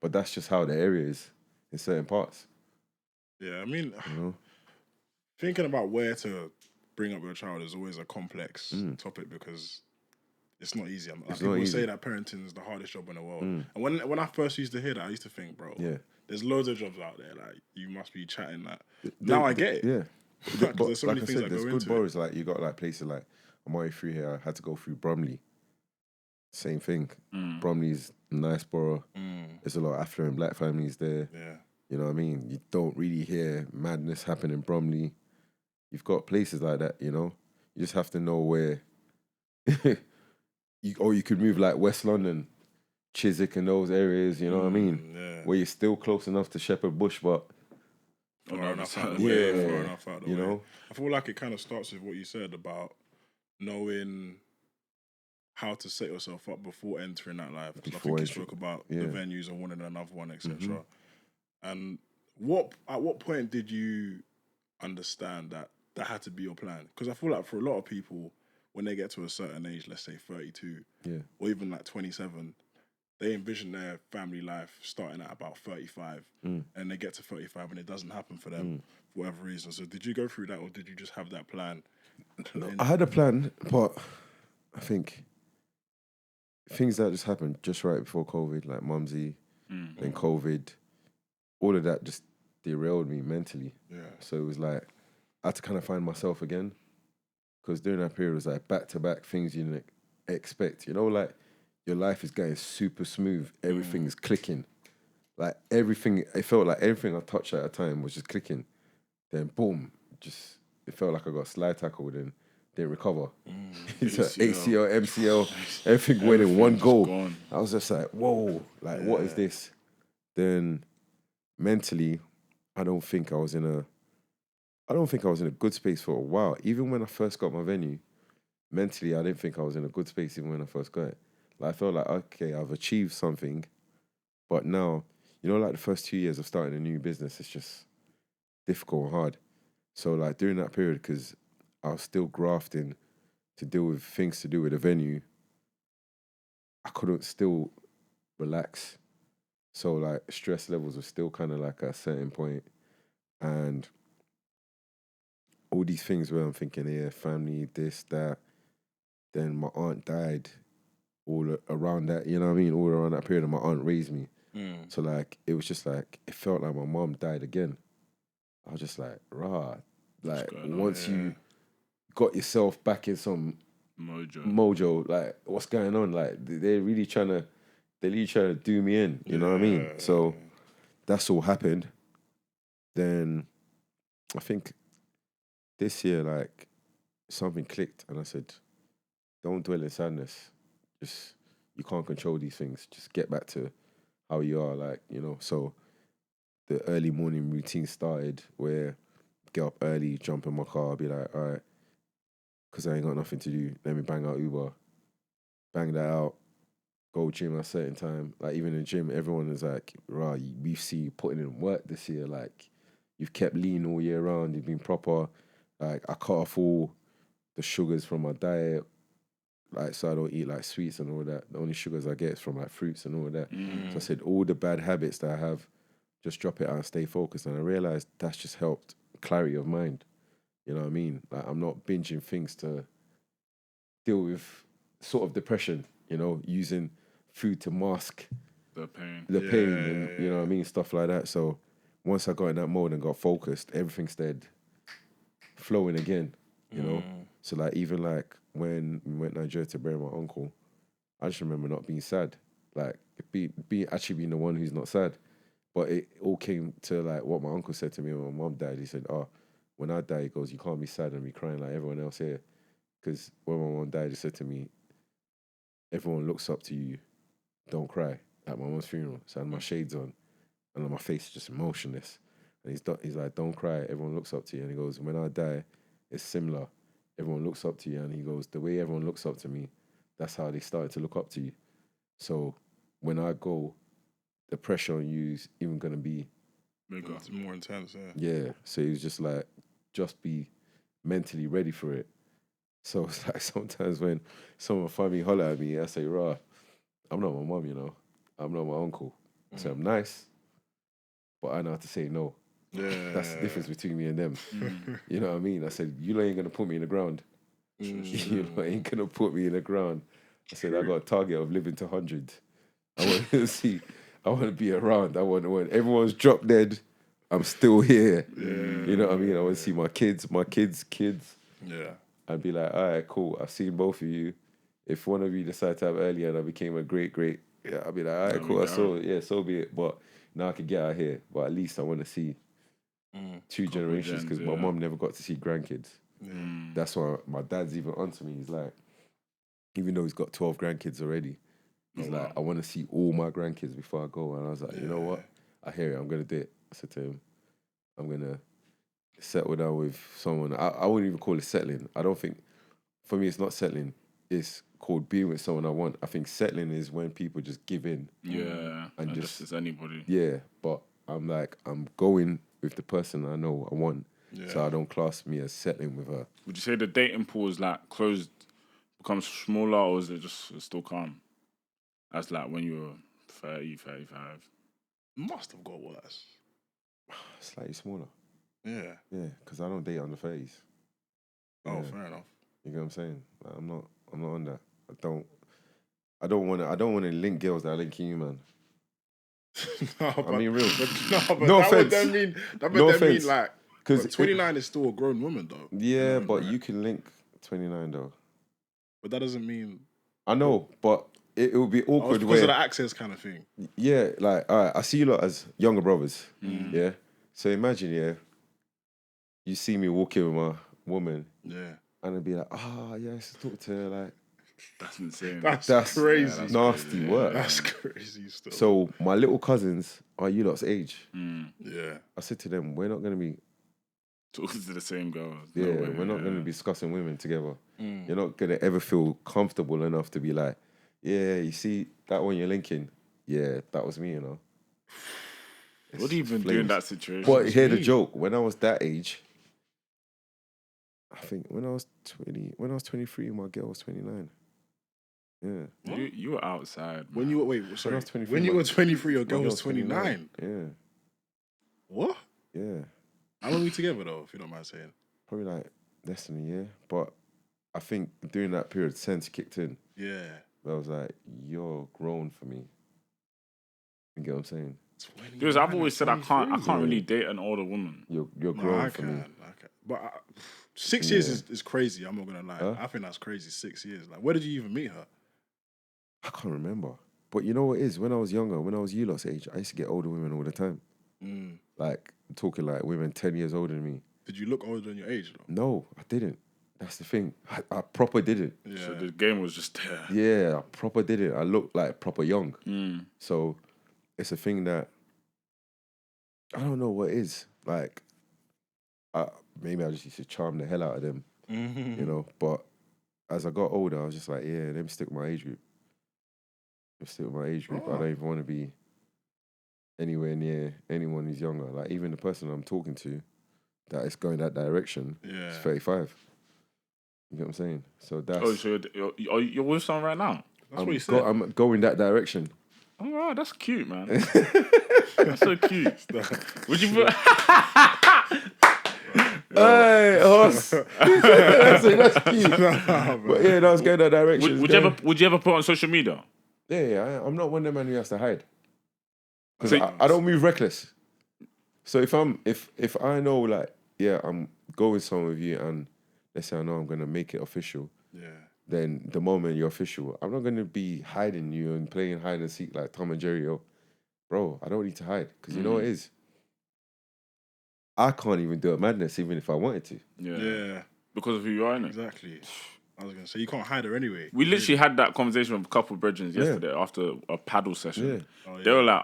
But that's just how the area is in certain parts. Yeah, I mean, thinking about where to bring up your child is always a complex topic because it's not easy. Like, people say that parenting is the hardest job in the world. And when I first used to hear that, I used to think, bro, there's loads of jobs out there. Like, you must be chatting that. Now I get it. Yeah. Because there's so many things that there's go good into boroughs. Like, you got like places like, I'm already through here. I had to go through Bromley. Same thing. Bromley's a nice borough. There's a lot of affluent black families there. Yeah. You know what I mean? You don't really hear madness happen in Bromley. You've got places like that, You just have to know where. You could move like West London, Chiswick and those areas, you know what I mean? Yeah. Where you're still close enough to Shepherd Bush, but... Far enough out the way. Yeah, Far enough out the way. I feel like it kind of starts with what you said about knowing how to set yourself up before entering that life. I think you spoke about the venues and wanting another one, etc. And at what point did you understand that had to be your plan? Because I feel like for a lot of people, when they get to a certain age, let's say 32, or even like 27, they envision their family life starting at about 35, and they get to 35 and it doesn't happen for them for whatever reason. So did you go through that, or did you just have that plan? No, I had a plan, but I think things that just happened just right before COVID, like Mumsy, then COVID, all of that just derailed me mentally. Yeah. So it was like, I had to kind of find myself again. Because during that period, it was like back-to-back things you didn't expect. Like, your life is going super smooth. Everything is clicking. Like, everything, it felt like everything I touched at a time was just clicking. Then, boom, it felt like I got slide tackled and didn't recover. It's ACL, MCL, everything went in one go. Gone. I was just like, whoa, like, what is this? Then, mentally, I don't think I was in a good space for a while. Even when I first got my venue, mentally, I didn't think I was in a good space even when I first got it. Like, I felt like, okay, I've achieved something, but now, like the first 2 years of starting a new business, it's just difficult and hard. So like during that period, because I was still grafting to deal with things to do with the venue, I couldn't still relax. So like stress levels were still kind of like at a certain point, and all these things where I'm thinking, yeah, family, this, that. Then my aunt died all around that, you know what I mean? All around that period, and my aunt raised me. So like, it was just like, it felt like my mom died again. I was just like, rah. Like, once you got yourself back in some mojo, like, what's going on? Like, they're really trying to do me in, you know what I mean? So that's all happened. Then I think this year, like, something clicked, and I said, don't dwell in sadness. Just, you can't control these things. Just get back to how you are, like, So the early morning routine started where get up early, jump in my car, be like, all right, because I ain't got nothing to do, let me bang out Uber, bang that out, go gym at a certain time. Like, even in the gym, everyone is like, rah, we see you putting in work this year. Like, you've kept lean all year round, you've been proper. Like, I cut off all the sugars from my diet, like, so I don't eat like sweets and all that. The only sugars I get is from like fruits and all that. So I said, all the bad habits that I have, just drop it out and stay focused. And I realized that's just helped clarity of mind. You know what I mean? Like, I'm not binging things to deal with sort of depression, using food to mask the pain. And you know what I mean? Stuff like that. So once I got in that mode and got focused, everything started flowing again, you know? So like, even like when we went to Nigeria to bury my uncle, I just remember not being sad. Like, actually being the one who's not sad. But it all came to like what my uncle said to me when my mom died. He said, when I die, he goes, you can't be sad and be crying like everyone else here. Because when my mom died, he said to me, everyone looks up to you, don't cry. At my mom's funeral. So I had my shades on and on my face just emotionless. And he's like, don't cry, everyone looks up to you. And he goes, when I die, it's similar. Everyone looks up to you. And he goes, the way everyone looks up to me, that's how they started to look up to you. So when I go, the pressure on you is even going to be more intense, Yeah. So he was just like, just be mentally ready for it. So it's like sometimes when someone finally holler at me, I say, rah, I'm not my mum, I'm not my uncle. I say, I'm nice, but I know how to say no. Yeah. That's the difference between me and them. You know what I mean? I said, you ain't going to put me in the ground. You ain't going to put me in the ground. I said, I got a target of living to 100. I want to see, I want to be around. I want when everyone's dropped dead, I'm still here. You know what I mean? I want to see my kids. Yeah. I'd be like, all right, cool. I've seen both of you. If one of you decided to have earlier and I became a great, I'd be like, all right, cool. So be it. But now I can get out here. But at least I want to see two generations, because my mom never got to see grandkids. That's why my dad's even onto me. He's like, even though he's got 12 grandkids already, he's like, I want to see all my grandkids before I go. And I was like, you know what? I hear it. I'm going to do it. I said to him, I'm going to settle down with someone. I wouldn't even call it settling. I don't think, for me, it's not settling. It's called being with someone I want. I think settling is when people just give in. Yeah. And just as anybody. Yeah. But I'm like, I'm going with the person I know I want. Yeah. So I don't class me as settling with her. Would you say the dating pool is like closed, becomes smaller, or is it just still calm? That's like when you were 30, 35. Must have got worse. Slightly smaller. Yeah. Yeah, because I don't date under 30s. Oh, fair enough. You get what I'm saying? Like, I'm not on that. I don't want to link girls that are linking you, man. I mean, real. But no offense. That would mean like, because 29 is still a grown woman, though. Yeah, you know, but right? You can link 29 though. But that doesn't mean. I know, but it would be awkward because of the access kind of thing. Yeah, like, all right, I see you lot as younger brothers. Yeah. So imagine, you see me walking with my woman. Yeah. And I'd be like, yes, talk to her, like. That's insane. That's crazy. That's nasty work. That's crazy stuff. So my little cousins are you lot's age. Yeah. I said to them, we're not going to be talking to the same girls. Yeah, No way, we're not going to be discussing women together. You're not going to ever feel comfortable enough to be like, yeah, you see that one you're linking? Yeah, that was me, you know. What do you even do in that situation? But hear the joke. When I was that age, I think when I was 23, my girl was 29. Yeah. You were outside. When you were, sorry. When I was 23, when you were 23, your girl was 29. Yeah. What? Yeah. How long were we together though, if you don't mind saying? Probably like less than a year. But I think during that period, sense kicked in. Yeah. I was like, you're grown for me. You get what I'm saying? Because I've always said I can't really date an older woman. You're grown for me. I can. But 6 years is crazy. I'm not gonna lie. Huh? I think that's crazy. 6 years. Like, where did you even meet her? I can't remember. But you know what it is? When I was younger, when I was you lot's age, I used to get older women all the time. Like, I'm talking like women 10 years older than me. Did you look older than your age though? No, I didn't. That's the thing. I proper didn't. Yeah. So the game was just there. Yeah, I proper didn't. I looked like proper young. So it's a thing that I don't know what it is. Like, maybe I just used to charm the hell out of them, you know. But as I got older, I was just like, yeah, let me stick with my age group. I don't even want to be anywhere near anyone who's younger. Like, even the person I'm talking to that is going that direction is 35. You get what I'm saying? So that's... Oh, so you're with someone right now? That's what you said. I'm going that direction. Oh, wow, that's cute, man. That's so cute. Would you put... Hey, horse. that's cute. But yeah, that was going that direction. Would you ever put it on social media? Yeah. I'm not one of the men who has to hide. Because I don't move reckless. So if I know, like, yeah, I'm going somewhere with you and let's say I know I'm going to make it official. Yeah. Then the moment you're official, I'm not going to be hiding you and playing hide and seek like Tom and Jerry. Yo, bro, I don't need to hide. Because you know what it is? I can't even do a madness even if I wanted to. Yeah. Because of who you are, innit? Exactly. I was going to say, you can't hide her anyway. We literally had that conversation with a couple of brethren yesterday after a paddle session. Yeah. They were like,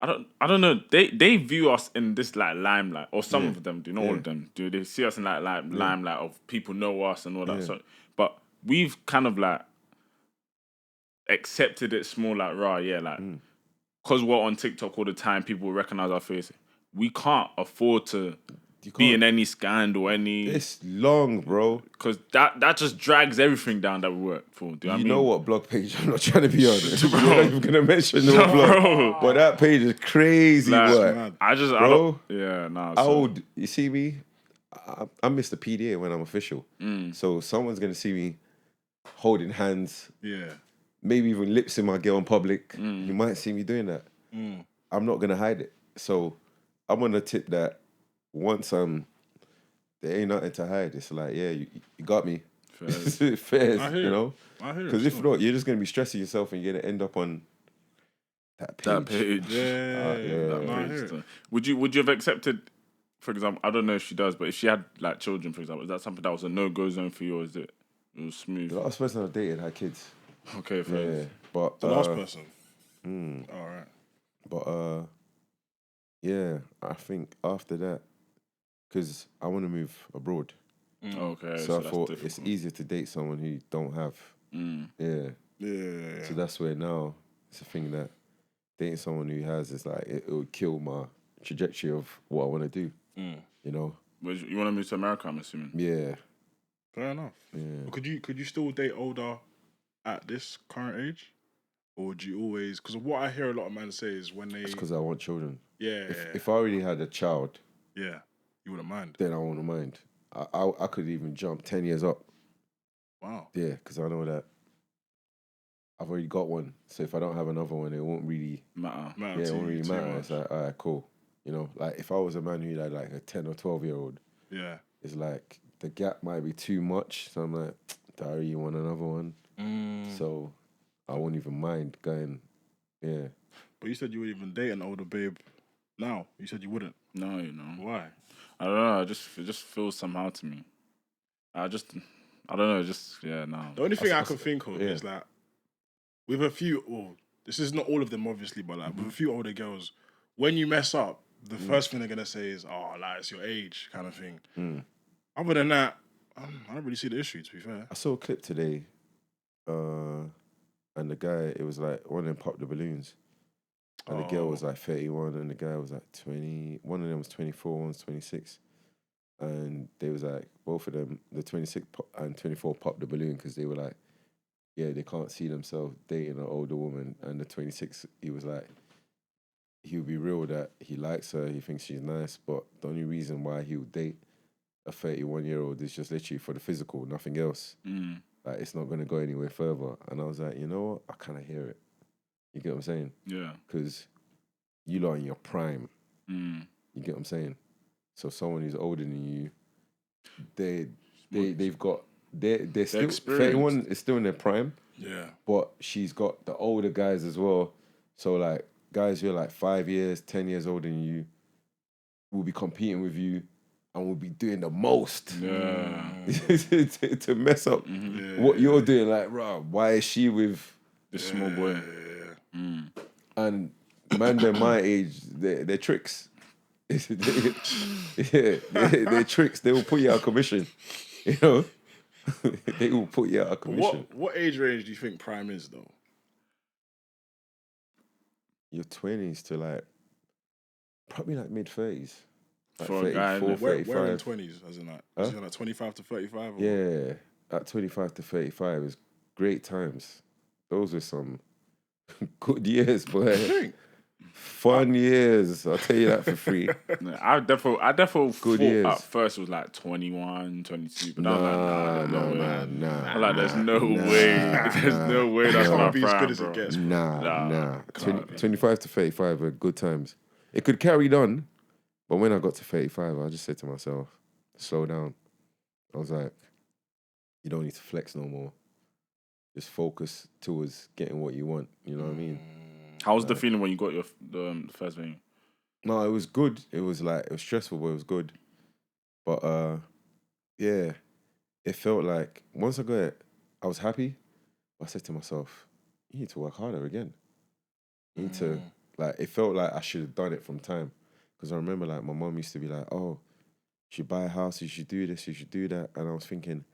I don't know. They view us in this like limelight, or some of them do, not all of them do. They see us in that like limelight of people know us and all that. So, but we've kind of like accepted it small, like because we're on TikTok all the time, people recognize our face. We can't afford to be in any scandal, any... It's long, bro. Because that just drags everything down that we work for. Do you know what blog page I'm not trying to be on it. I'm not even going to mention no blog. Bro. But that page is crazy work. You see me? I'm Mr. PDA when I'm official. So someone's going to see me holding hands. Yeah. Maybe even lips in my girl in public. You might see me doing that. I'm not going to hide it. So I'm on the tip that once there ain't nothing to hide. It's like, yeah, you got me. Fairs, you know? Because if not, you're just going to be stressing yourself and you're going to end up on that page. Yeah. Would you have accepted, for example, I don't know if she does, but if she had like children, for example, is that something that was a no-go zone for you, or is it was smooth? The last person I dated had kids. Okay, fair. Yeah, but... The last person? All right. But, yeah, I think after that, because I want to move abroad. Okay. So I thought it's easier to date someone who don't have. Yeah. So that's where now it's a thing that dating someone who has is like, it would kill my trajectory of what I want to do. You know? You want to move to America, I'm assuming? Yeah. Fair enough. Yeah. But could you still date older at this current age? Or would you always... Because what I hear a lot of men say is when they... It's because I want children. Yeah. If I already had a child... Yeah. You wouldn't mind? Then I wouldn't mind. I could even jump 10 years up. Wow. Yeah, because I know that I've already got one. So if I don't have another one, it won't really matter. Yeah, it won't really matter. It's like, all right, cool. You know, like if I was a man who had like a 10 or 12-year-old, it's like the gap might be too much. So I'm like, Dari, you want another one? So I won't even mind going, yeah. But you said you would even date an older babe now. You said you wouldn't. No, you know. Why? I don't know. It just feels somehow to me. I don't know. No. The only thing I can think of is that with a few, this is not all of them obviously, but like with a few older girls, when you mess up, the first thing they're gonna say is, "Oh, like it's your age," kind of thing. Other than that, I don't really see the issue. To be fair, I saw a clip today, and the guy, it was like one of them popped the balloons, and the girl was like 31, and the guy was like 20. One of them was 24, one was 26, and they was like both of them, the 26 and 24, popped the balloon because they were like, yeah, they can't see themselves dating an older woman, and the 26, he was like, he would be real that he likes her, he thinks she's nice, but the only reason why he would date a 31-year-old is just literally for the physical, nothing else. Like, it's not going to go anywhere further. And I was like, you know what? I kind of hear it. You get what I'm saying? Yeah. Because you lot are in your prime. You get what I'm saying? So someone who's older than you, they're still, 31 is still in their prime. yeah. But she's got the older guys as well. So, like, guys who are like 5 years, 10 years older than you will be competing with you and will be doing the most to mess up what you're doing. Like, bro, why is she with this small boy? And man, they're my age, they're tricks. They're tricks. They will put you out of commission. You know? They will put you out of commission. What age range do you think prime is, though? Your 20s to like, probably like mid-30s. Like For a guy, Where in 20s, as in like, is it like 25 to 35? Or? Yeah, at 25 to 35 is great times. Those were some good years, boy. Fun years. I'll tell you that for free. I definitely Good thought years. at first it was like 21, 22, but Nah. I'm like, there's no way. There's no way that's Can't my be as prime, good as bro. it gets. Nah. 25 to 35 were good times. It could carry on, but when I got to 35, I just said to myself, slow down. I was like, you don't need to flex no more. Just focus towards getting what you want. You know what I mean? How was the feeling when you got the first venue? No, it was good. It was stressful, but it was good. But yeah, it felt like once I got it, I was happy. I said to myself, you need to work harder again. You need to, like, it felt like I should have done it from time. Because I remember, like, my mom used to be like, oh, you should buy a house, you should do this, you should do that. And I was thinking,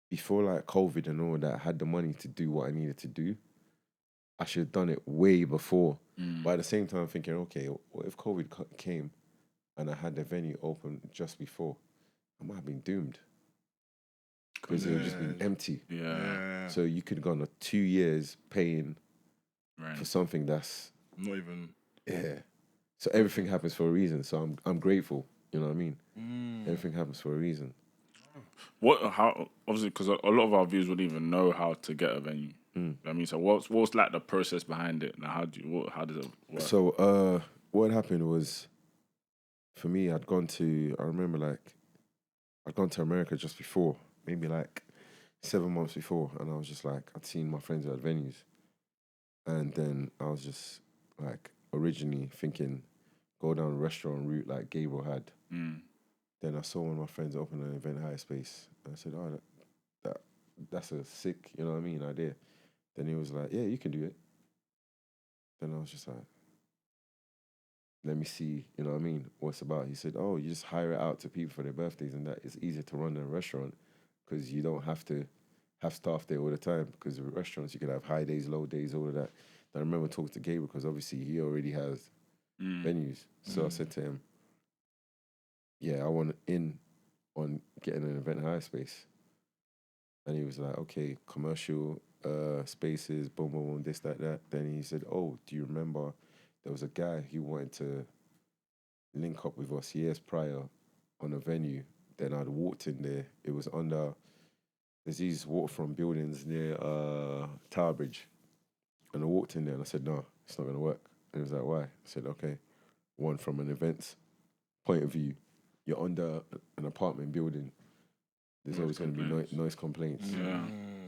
before, like, COVID and all that, I had the money to do what I needed to do. I should have done it way before. But at the same time, thinking, okay, what if COVID came and I had the venue open just before? I might have been doomed. Because it would just been empty. Yeah. So you could have gone 2 years paying for something that's not even. Yeah. So everything happens for a reason. So I'm grateful. You know what I mean? Everything happens for a reason. How obviously because a lot of our viewers wouldn't even know how to get a venue. I mean, so what's like the process behind it? Now, how does it work? So what happened was, for me, I'd gone to America just before, maybe like 7 months before, and I was just like, I'd seen my friends at venues, and then I was just like originally thinking, go down a restaurant route like Gabriel had. Then I saw one of my friends open an event hire space, and I said, oh, that's a sick, you know what I mean, idea. Then he was like, yeah, you can do it. Then I was just like, let me see, you know what I mean, what's about. He said, oh, you just hire it out to people for their birthdays and that. It's easier to run than a restaurant because you don't have to have staff there all the time, because with restaurants you could have high days, low days, all of that. And I remember talking to Gabriel because obviously he already has venues. So I said to him, yeah, I want in on getting an event hire space. And he was like, okay, commercial spaces, boom, boom, boom, this, that. Then he said, oh, do you remember there was a guy who wanted to link up with us years prior on a venue? Then I'd walked in there. It was there's these waterfront buildings near Tower Bridge. And I walked in there and I said, no, it's not going to work. And he was like, why? I said, okay, one, from an events point of view, you're under an apartment building. There's always going to be noise complaints. Yeah.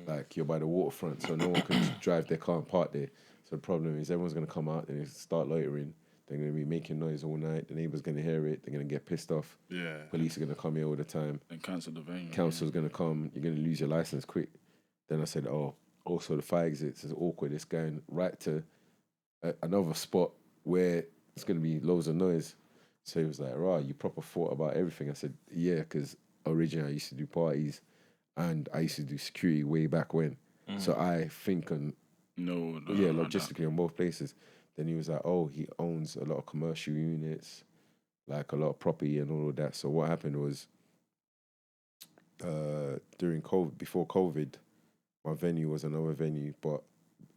Like, you're by the waterfront, so no one can drive their car and park there. So the problem is everyone's going to come out and start loitering. They're going to be making noise all night. The neighbours going to hear it. They're going to get pissed off. Yeah. Police are going to come here all the time. And cancel the venue. Council's going to come. You're going to lose your license quick. Then I said, oh, also the fire exits is awkward. It's going right to another spot where it's going to be loads of noise. So he was like, "Right, you proper thought about everything." I said, "Yeah, because originally I used to do parties and I used to do security way back when. So I think logistically on both places." Then he was like, "Oh, he owns a lot of commercial units, like a lot of property and all of that." So what happened was, during COVID, before COVID, my venue was another venue, but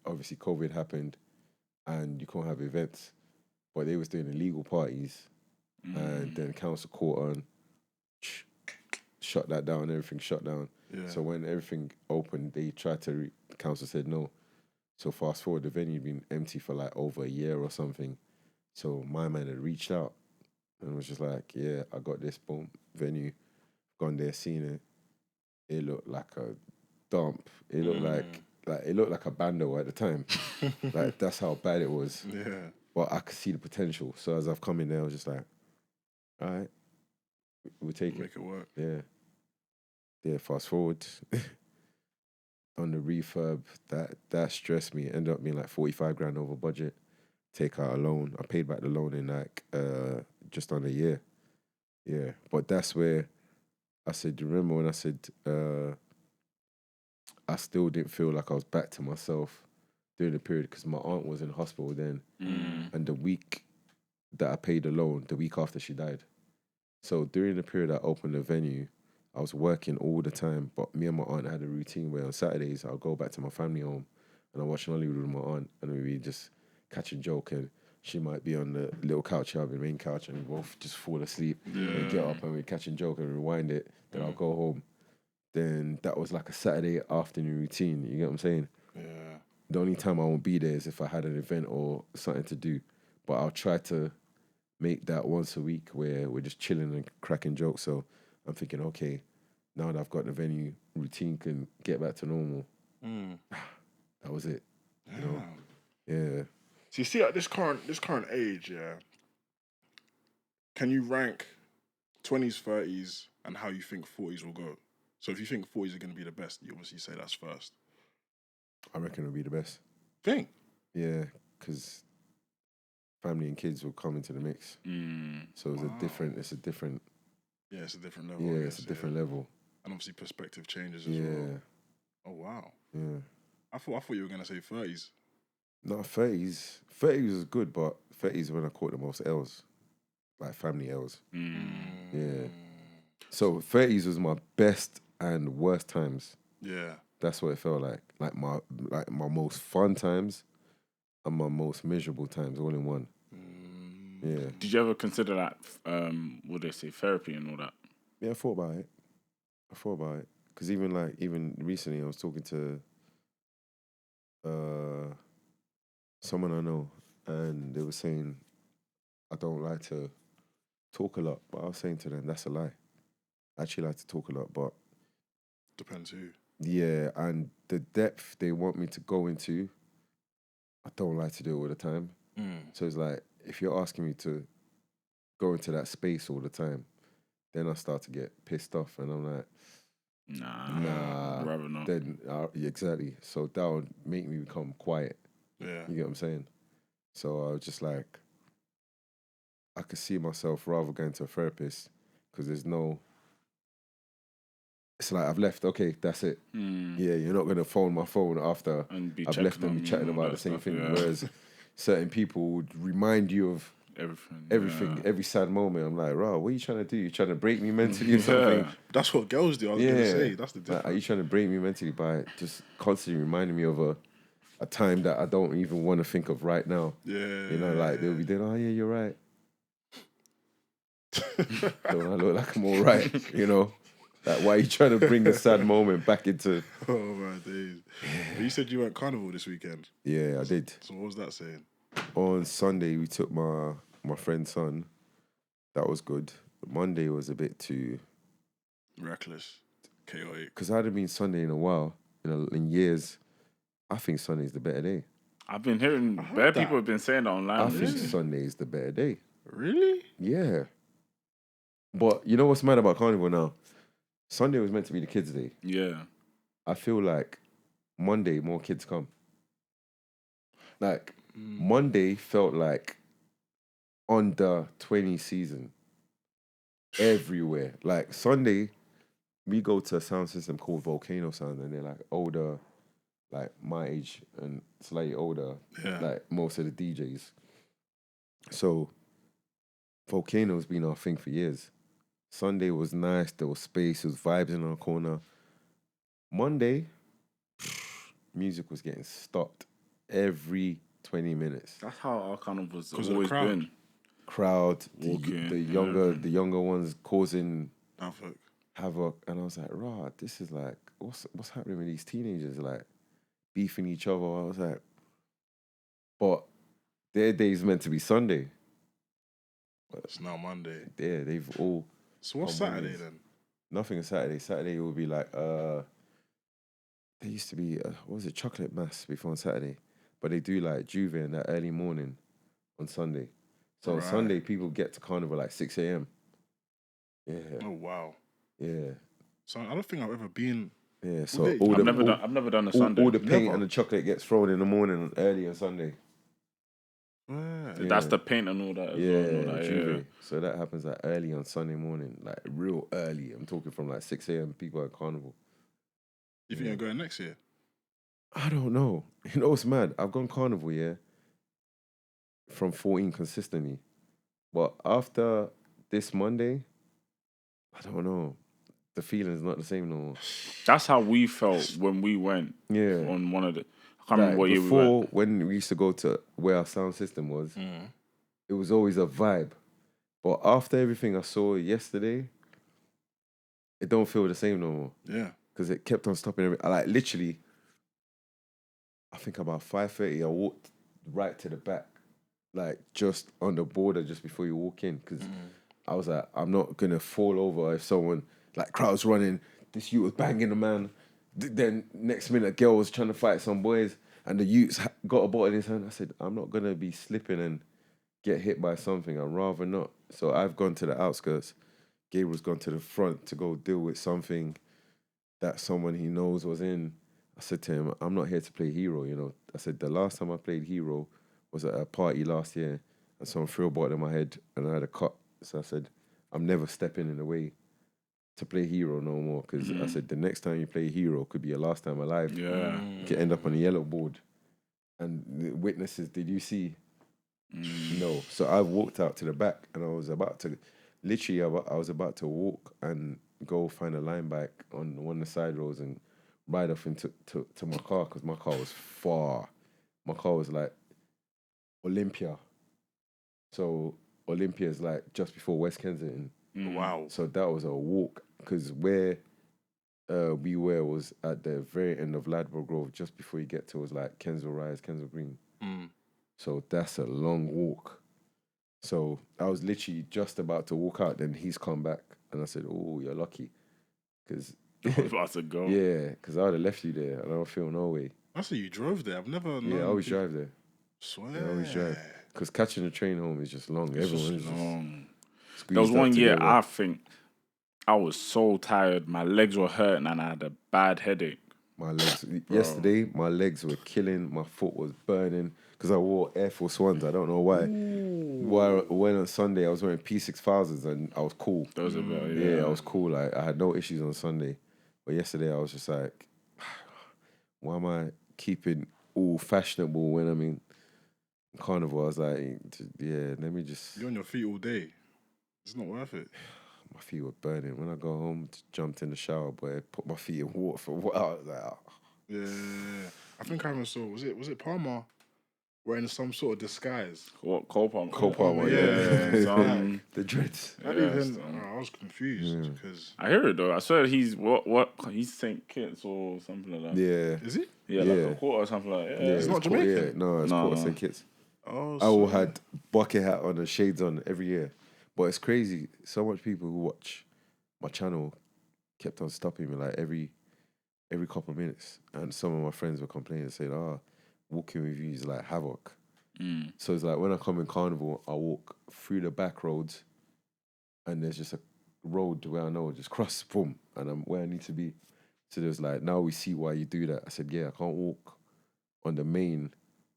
obviously COVID happened and you can't have events. But they was doing illegal parties, and then council caught on, shut that down. Everything shut down. Yeah. So when everything opened, they tried to. The council said no. So fast forward, the venue had been empty for like over a year or something. So my man had reached out and was just like, "Yeah, I got this boom venue. Gone there, seen it. It looked like a dump. It looked like it looked like a bando at the time. Like that's how bad it was. Yeah. But I could see the potential. So as I've come in there, I was just like, all right, we'll take Make it work. Yeah. Yeah, fast forward. On the refurb, that stressed me. It ended up being like 45 grand over budget. Take out a loan. I paid back the loan in like just under a year. Yeah. But that's where I said, do you remember when I said I still didn't feel like I was back to myself during the period because my aunt was in hospital then. And the week that I paid the loan, the week after she died. So during the period I opened the venue, I was working all the time, but me and my aunt had a routine where on Saturdays I'll go back to my family home and I watch Nollywood with my aunt and we just catch a joke and she might be on the little couch, I'll be the main couch and we both just fall asleep and get up and we catch a joke and rewind it, then I'll go home. Then that was like a Saturday afternoon routine, you get what I'm saying? Yeah. The only time I won't be there is if I had an event or something to do, but I'll try to make that once a week where we're just chilling and cracking jokes. So I'm thinking, okay, now that I've got the venue, routine can get back to normal. That was it. You know? Yeah. So you see at this current age, yeah, can you rank 20s, 30s, and how you think 40s will go? So if you think 40s are going to be the best, you obviously say that's first. I reckon it'll be the best. Think? Yeah, because family and kids will come into the mix. So it's a different. Yeah, it's a different level. Yeah, it's a different level. And obviously perspective changes as well. Oh wow. Yeah. I thought you were gonna say 30s. No, 30s. 30s was good, but 30s when I caught the most L's, like family L's. Yeah. So 30s was my best and worst times. Yeah. That's what it felt like. Like my most fun times and my most miserable times all in one. Yeah. Did you ever consider that, what they say, therapy and all that? Yeah, I thought about it. Because even recently I was talking to someone I know and they were saying I don't like to talk a lot, but I was saying to them, that's a lie. I actually like to talk a lot, but... Depends who. Yeah, and the depth they want me to go into, I don't like to do it all the time. So it's like, if you're asking me to go into that space all the time, then I start to get pissed off and I'm like, nah, rather not. Then, exactly. So that would make me become quiet. Yeah. You get what I'm saying? So I was just like, I could see myself rather going to a therapist because there's no... It's like, I've left, okay, that's it. Yeah, you're not going to phone my phone after I've left them chatting about the same thing. Yeah. Whereas certain people would remind you of everything, every sad moment. I'm like, what are you trying to do? You trying to break me mentally or something? That's what girls do, I was going to say. That's the difference. Like, are you trying to break me mentally by just constantly reminding me of a time that I don't even want to think of right now? Yeah. You know, like, they'll be doing, oh, yeah, you're right. Don't I look like I'm all right, you know? Like, why are you trying to bring the sad moment back into... Oh, my days. But you said you went carnival this weekend. Yeah, I did. So what was that saying? On Sunday, we took my friend's son. That was good. Monday was a bit too... reckless. Chaotic. Because I hadn't been Sunday in a while, in years. I think Sunday's the better day. I've been hearing... Bad people have been saying that online. I think Sunday is the better day. Really? Yeah. But you know what's mad about carnival now? Sunday was meant to be the kids' day. Yeah. I feel like Monday, more kids come. Like, Monday felt like under 20 season everywhere. Like Sunday, we go to a sound system called Volcano Sound, and they're like older, like my age and slightly older, like most of the DJs. So Volcano's been our thing for years. Sunday was nice, there was space, there was vibes in our corner. Monday, music was getting stopped every 20 minutes. That's how our carnival's Because of the always crowd. been. Crowd, Walking, the younger ones causing havoc. And I was like, rah, this is like, what's happening with these teenagers, like beefing each other? I was like, but their day's meant to be Sunday. But it's now Monday. Yeah, they've all. So what's Saturday then? Nothing on Saturday. Saturday will be like there used to be what was it, chocolate mass before on Saturday, but they do like Juve in that early morning on Sunday. So on Sunday people get to carnival like 6 a.m. Yeah. Oh wow. Yeah. So I don't think I've ever been. Yeah. So I've never done a Sunday. All the paint and the chocolate gets thrown in the morning early on Sunday. Yeah. That's the paint and all that. Juve. Yeah. So that happens like early on Sunday morning, like real early. I'm talking from like 6 a.m. People at carnival. You think you're going next year? I don't know. You know what's mad? I've gone carnival, from 14 consistently. But after this Monday, I don't know. The feeling's not the same no more. That's how we felt when we went. Yeah. On one of the... I can't remember what year we went. Before, when we used to go to where our sound system was, it was always a vibe. But after everything I saw yesterday, it don't feel the same no more. Yeah. Because it kept on stopping. Like, literally, I think about 5:30, I walked right to the back, like, just on the border just before you walk in. Because I was like, I'm not going to fall over if someone, like, crowd's running, this youth was banging the man. Then next minute, a girl was trying to fight some boys, and the youth's got a bottle in his hand. I said, I'm not going to be slipping and get hit by something. I'd rather not. So I've gone to the outskirts. Gabriel's gone to the front to go deal with something that someone he knows was in. I said to him, I'm not here to play hero, you know. I said, the last time I played hero was at a party last year, and someone threw a bottle in my head, and I had a cut. So I said, I'm never stepping in the way to play hero no more, because I said, the next time you play hero could be your last time alive. Yeah. You could end up on a yellow board. And the witnesses, did you see? No. So I walked out to the back, and I was about to, I was about to walk and go find a line bike on one of the side roads and ride off into to my car, because my car was far. My car was like Olympia. So Olympia is like just before West Kensington. Wow. So that was a walk, because where we were was at the very end of Ladbroke Grove, just before you get to was like Kensal Rise, Kensal Green. So that's a long walk. So I was literally just about to walk out, then he's come back, and I said, "Oh, you're lucky," because I was about to go. Yeah, because I would have left you there. I don't feel no way. I said you drove there. I've never known. Yeah, I always drive there. Swear. Yeah, I always drive. Because catching the train home is just long. Everyone's long. Just there was one year together. I think I was so tired. My legs were hurting and I had a bad headache. My legs. Yesterday, my legs were killing. My foot was burning because I wore Air Force Ones. I don't know why. When on Sunday I was wearing P6000s and I was cool. Those are I was cool. Like, I had no issues on Sunday. But yesterday I was just like, why am I keeping all fashionable when I'm in carnival? I was like, yeah, let me just... You're on your feet all day. It's not worth it. My feet were burning. When I go home, jumped in the shower, boy, put my feet in water for a while. I was like, oh. Yeah. I think I even saw, was it Palmer wearing some sort of disguise? What, Cole Palmer? Cole Palmer, yeah. The dreads. I was confused because... I hear it though. I swear he's he's St. Kitts or something like that. Yeah. Is he? Yeah, like a quarter or something like that. It's not Jamaican? Yeah, no, it's quarter St. Kitts. Oh, I all had bucket hat on and shades on every year. But it's crazy. So much people who watch my channel kept on stopping me like every couple of minutes. And some of my friends were complaining and saying, walking with you is like havoc. So it's like when I come in carnival, I walk through the back roads and there's just a road where I know just cross, boom, and I'm where I need to be. So there's like, now we see why you do that. I said, yeah, I can't walk on the main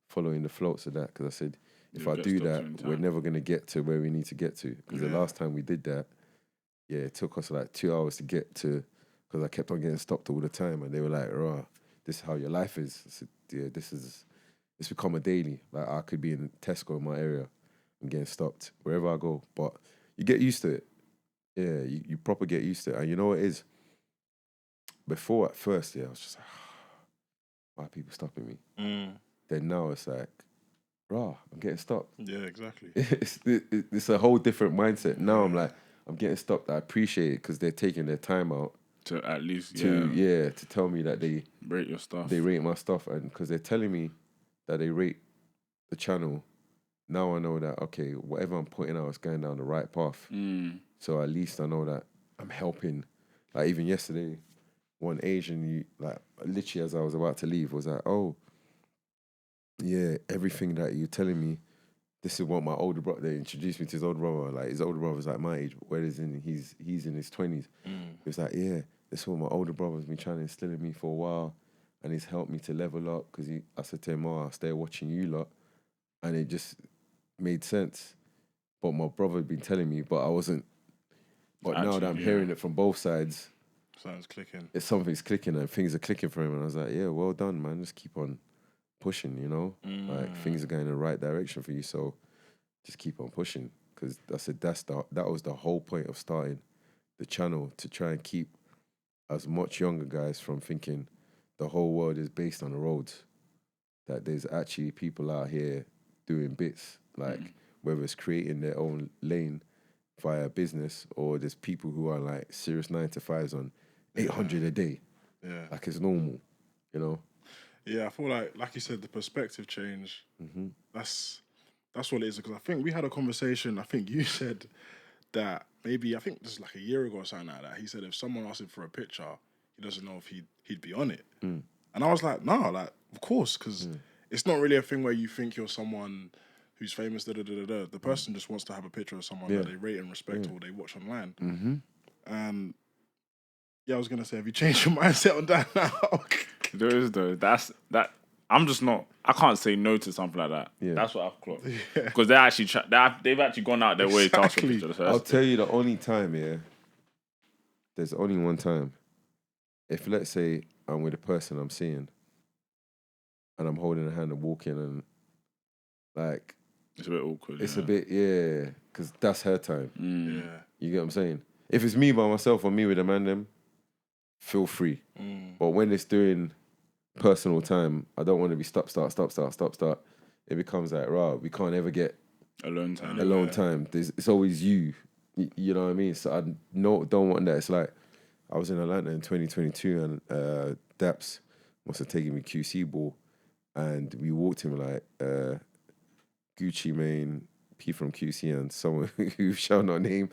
following the floats of that, because I said, if I do that, we're never going to get to where we need to get to. Because the last time we did that, it took us like 2 hours to get to, because I kept on getting stopped all the time. And they were like, "Rah, this is how your life is." I said, "Yeah, it's become a daily. Like, I could be in Tesco in my area and getting stopped wherever I go. But you get used to it. Yeah, you proper get used to it. And you know what it is? Before, at first, I was just like, why are people stopping me? Then now it's like, rah, I'm getting stopped. Yeah, exactly. It's a whole different mindset. Now I'm like, I'm getting stopped. I appreciate it because they're taking their time out to at least to tell me that they rate your stuff. They rate my stuff, and because they're telling me that they rate the channel. Now I know that, okay, whatever I'm putting out is going down the right path. So at least I know that I'm helping. Like even yesterday, one Asian, literally as I was about to leave, was like, "Oh, yeah, everything that you're telling me, this is what my older brother." They introduced me to his older brother. Like his older brother's like my age, but whereas he's in his 20s. He was like, "Yeah, this is what my older brother's been trying to instill in me for a while, and he's helped me to level up." Because I said to him, "Oh, I'll stay watching you lot," and it just made sense. But my brother had been telling me, but I wasn't. But actually, now that I'm hearing it from both sides, something's clicking. Something's clicking and things are clicking for him. And I was like, yeah, well done, man. Just keep on pushing, you know? Like things are going in the right direction for you. So just keep on pushing. Because I said that was the whole point of starting the channel, to try and keep as much younger guys from thinking the whole world is based on the roads. That there's actually people out here doing bits, like whether it's creating their own lane via business, or there's people who are like serious 9-to-5s on 800 a day. Yeah. Like it's normal, you know? Yeah, I feel like you said, the perspective change, that's what it is. Because I think we had a conversation, I think you said that maybe, I think this is like a year ago or something like that. He said if someone asked him for a picture, he doesn't know if he'd be on it. And I was like, no, like, of course, because it's not really a thing where you think you're someone who's famous, da-da-da-da-da. The person just wants to have a picture of someone that they rate and respect or they watch online. And yeah, I was going to say, have you changed your mindset on that now? There is though. That. I'm just not. I can't say no to something like that. Yeah. That's what I've clocked. Because they're actually they've actually gone out their way to ask for a picture. So I'll tell you the only time, there's only one time. If let's say I'm with a person I'm seeing and I'm holding a hand and walking, and like it's a bit awkward. It's a bit, because that's her time. Yeah. You get what I'm saying? If it's me by myself or me with a man, them, feel free. But when it's doing personal time, I don't want to be stop, start. It becomes like, we can't ever get alone time. It's always you. You know what I mean? So I don't want that. It's like, I was in Atlanta in 2022 and Daps must have taken me QC ball, and we walked him like Gucci Mane, P from QC, and someone who shall not name.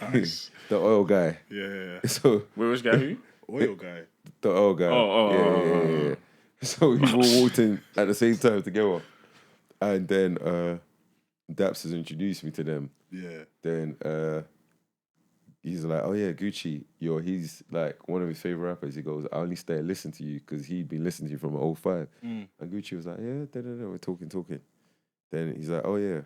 Nice. The oil guy. Yeah. So which guy? Who? Oil guy. The oil guy. Yeah. So we all walked in at the same time together, and then Daps has introduced me to them. Yeah. Then he's like, "Oh yeah, Gucci, he's like one of his favorite rappers." He goes, "I only stay and listen to you because he'd been listening to you from 05. And Gucci was like, "Yeah, we're talking. Then he's like, "Oh yeah,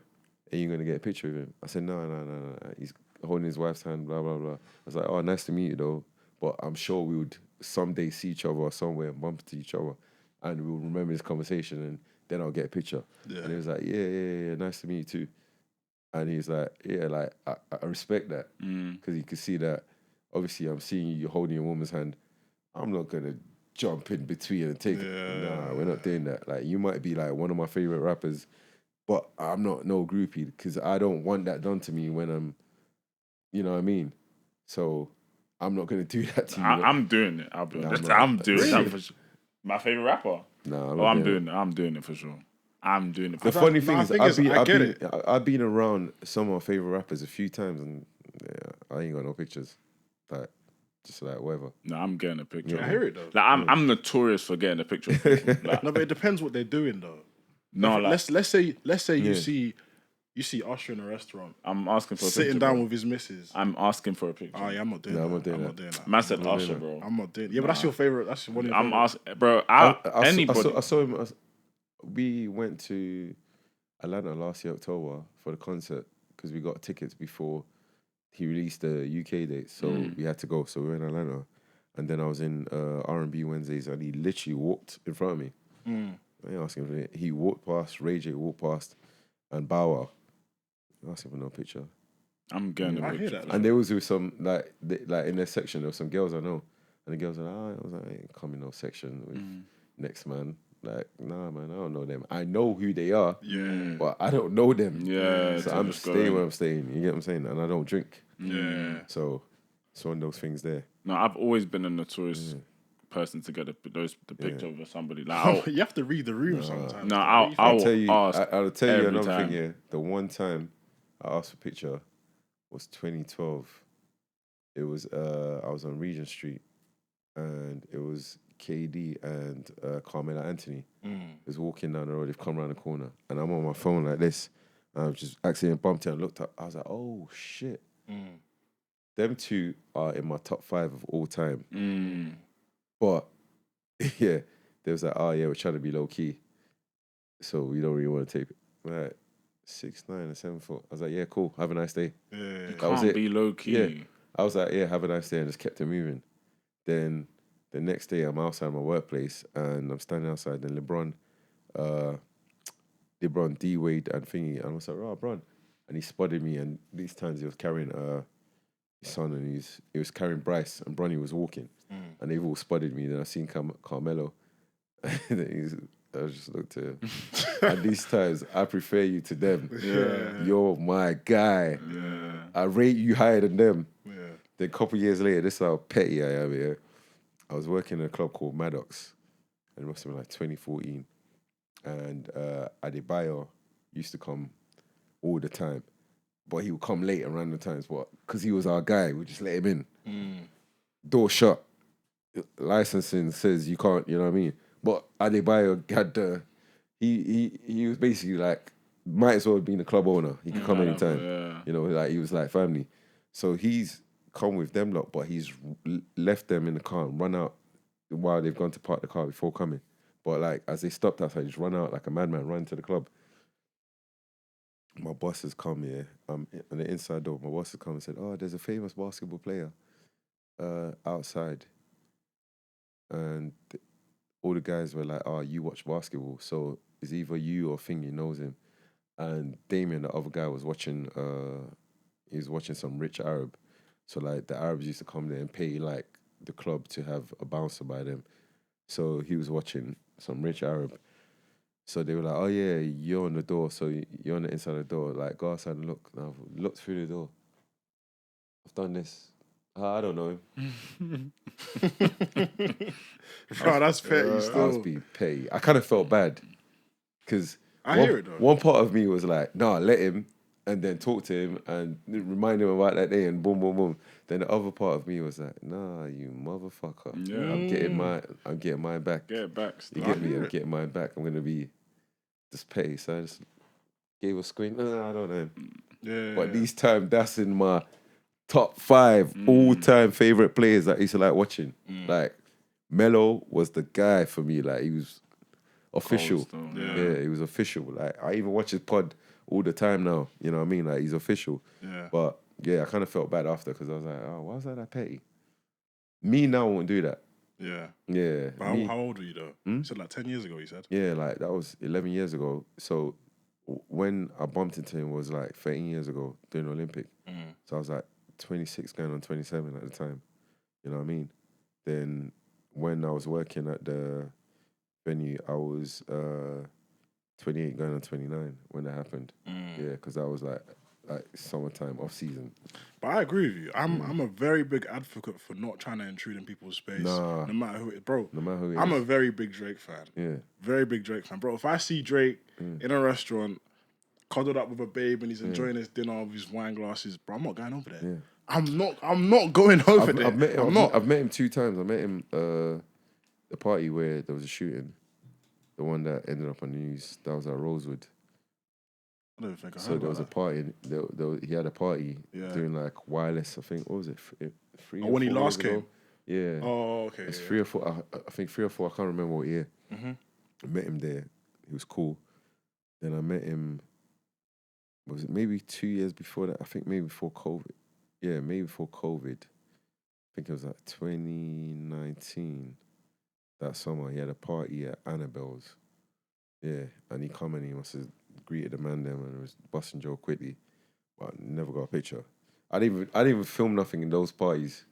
are you gonna get a picture of him?" I said, No. He's holding his wife's hand, blah blah blah. I was like, "Oh, nice to meet you though, but I'm sure we would someday see each other somewhere and bump into each other, and we'll remember this conversation, and then I'll get a picture." Yeah. And he was like, yeah, nice to meet you too. And he's like, yeah, like I respect that, because you can see that. Obviously, I'm seeing you holding a woman's hand. I'm not gonna jump in between and take it. Nah, we're not doing that. Like, you might be like one of my favorite rappers, but I'm not no groupie, because I don't want that done to me when I'm, you know what I mean? So I'm not gonna do that to you. I'm doing it. I'll be honest. I'm doing that for sure. My favorite rapper. No, I'm doing it. I'm doing it for sure. I'm doing it. The funny thing is, I've been around some of my favorite rappers a few times, and I ain't got no pictures. Like, just like whatever. No, I'm getting a picture. I hear it though. Like, I'm notorious for getting a picture of people. Like, no, but it depends what they're doing though. No, like, let's say you see Usher in a restaurant. I'm asking for a sitting picture, down bro. with his missus. I'm asking for a picture. Oh yeah, I'm not doing that. I'm not doing that. Man said Usher, bro. I'm not doing. Yeah, but that's your favorite. That's one of your. I'm asking, bro. Anybody. I saw him. We went to Atlanta last year, October, for the concert because we got tickets before he released the UK date. So we had to go. So we were in Atlanta. And then I was in R&B Wednesdays and he literally walked in front of me. I ain't asking for it. He walked past, Ray J walked past, and Bow Wow. I asked him for no picture. I'm getting I a hear picture. that. And there was with some, like in their section, there was some girls I know. And the girls were like, I was like, I ain't coming no section with next man. Like, nah, man, I don't know them. I know who they are, but I don't know them. Yeah, So to I'm just go staying in. where I'm staying. You get what I'm saying? And I don't drink. Yeah. So it's one of those things there. No, I've always been a notorious person to get the picture of somebody. Like, You have to read the room sometimes. No, Like, I'll tell you, ask I'll tell you every another time. thing here. The one time I asked for a picture was 2012. It was I was on Regent Street and it was KD and Carmela Anthony. Was walking down the road. They've come around the corner and I'm on my phone like this. And I was just accidentally bumped it and looked up. I was like, oh shit. Them two are in my top 5 of all time. But yeah, they was like, oh yeah, we're trying to be low key. So we don't really want to take it. Right. 6'9" and 7 foot. I was like, yeah, cool. Have a nice day. You That was can't it. be low key. Yeah. I was like, yeah, have a nice day, and just kept it moving. Then the next day, I'm outside my workplace, and I'm standing outside, and LeBron, D Wade, and Thingy, and I was like, oh, Bron, and he spotted me, and these times he was carrying his son, and he was carrying Bryce, and Bronny was walking, and they've all spotted me. Then I seen Carmelo, and then I just looked at him. And these times, I prefer you to them. Yeah. You're my guy. Yeah. I rate you higher than them. Yeah. Then a couple years later, this is how petty I am here. I was working in a club called Maddox, and it must have been like 2014. And Adebayo used to come all the time, but he would come late at random times. But because he was our guy, we just let him in. Door shut. Licensing says you can't. You know what I mean? But Adebayo had the. He was basically like might as well have been a club owner. He could come anytime. Yeah. You know, like he was like family. So he's come with them lot, but he's left them in the car and run out while they've gone to park the car before coming. But like as they stopped outside, just run out like a madman, run to the club. My boss has come here. On the inside door. My boss has come and said, "Oh, there's a famous basketball player outside," and all the guys were like, "Oh, you watch basketball, so it's either you or Thingy knows him." And Damien, the other guy, was watching. He was watching some rich Arab. So like the Arabs used to come there and pay like the club to have a bouncer by them. So he was watching some rich Arab. So they were like, "Oh yeah, you're on the door. So you're on the inside of the door. Like go outside and look." And I've looked through the door. I've done this. I don't know him. Bro, that's petty I was still. being petty. I kind of felt bad because hear it though. one part of me was like, "Nah, let him," and then talk to him and remind him about that day, and boom, boom, boom. Then the other part of me was like, "Nah, you motherfucker! Yeah. I'm getting mine back. Get it back. You Still. get me? I'm getting mine back. I'm gonna be just petty." So I just gave a screen. No, I don't know him. Yeah. But these time, that's in my top 5 all-time favorite players that I used to like watching. Like Melo was the guy for me. Like he was official. Still, Yeah, he was official. Like I even watch his pod all the time now. You know what I mean? Like he's official. Yeah. But yeah, I kind of felt bad after because I was like, oh, why was that petty? Me now won't do that. Yeah. Yeah. But how old were you though? You said like 10 years ago, you said? Yeah, like that was 11 years ago. So when I bumped into him was like 13 years ago during the Olympic. So I was like 26 going on 27 at the time. You know what I mean? Then when I was working at the venue, I was 28 going on 29 when that happened. Yeah, because I was like summertime, off season. But I agree with you. I'm a very big advocate for not trying to intrude in people's space. Nah. No matter who it is. Bro, No matter who it I'm is. a very big Drake fan. Yeah. Very big Drake fan. Bro, if I see Drake in a restaurant, cuddled up with a babe and he's enjoying his dinner with his wine glasses, bro, I'm not going over there. Yeah. I'm not going over there. I've met him 2 times. I met him the party where there was a shooting. The one that ended up on the news. That was at Rosewood. I don't think I heard So there was a about party. He had a party Yeah. doing like wireless. I think what was it? 3 Oh, or when he 4 last years ago? came? Yeah. that. Oh, okay. It's yeah. 3 or 4. I think 3 or 4. I can't remember what year. I met him there. he was cool. Then I met him, was it maybe 2 years before that? I think maybe before COVID. Yeah, maybe before COVID. I think it was like 2019. That summer, he had a party at Annabelle's. Yeah, and he come and he must have greeted the man them and was busting Joe quickly, but never got a picture. I didn't even film nothing in those parties.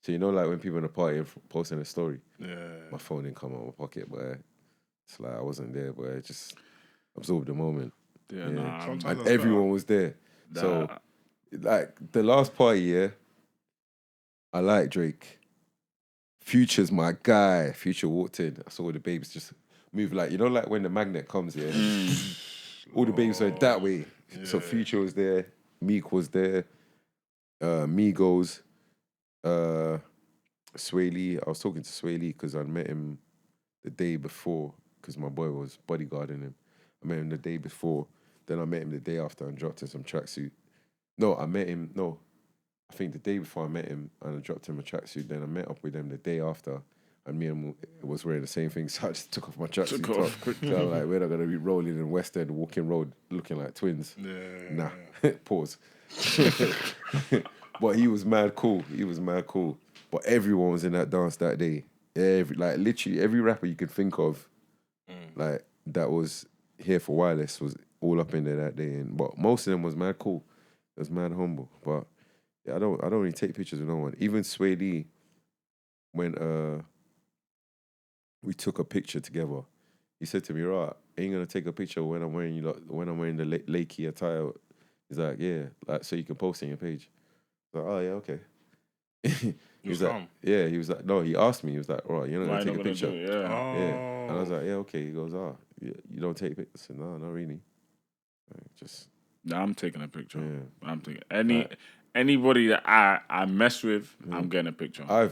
So you know, like when people in a party posting a story, my phone didn't come out of my pocket, but it's like I wasn't there, but I just absorbed the moment. Yeah, and everyone was there. So, like the last party, yeah, I like Drake. Future's my guy. Future walked in. I saw the babes just move like, you know, like when the magnet comes here. All the babes went that way. Yeah. So Future was there. Meek was there. Migos. Sway Lee. I was talking to Sway Lee because I met him the day before because my boy was bodyguarding him. I met him the day before. Then I met him the day after and dropped him some tracksuit. I think the day before I met him and I dropped him a tracksuit. Then I met up with him the day after and me and him was wearing the same thing. So I just took off my tracksuit top. So I'm like, we're not going to be rolling in West End, walking road, looking like twins. Nah. Pause. But he was mad cool. But everyone was in that dance that day. Literally every rapper you could think of, like that was here for Wireless was all up in there that day. But most of them was mad cool. It was mad humble. But yeah, I don't really take pictures with no one. Even Sway Lee, when we took a picture together, he said to me, "Right, ain't gonna take a picture when I'm wearing the Lakey attire." He's like, "Yeah, like so you can post it on your page." I was like, "Oh yeah, okay." He was like, "Yeah." He was like, "No." He asked me. He was like, "All right, you're not gonna take a picture." Yeah. And I was like, "Yeah, okay." He goes, you don't take pictures?" I said, "No, not really." I'm taking a picture. Yeah. I'm taking anybody that I mess with. I'm getting a picture. I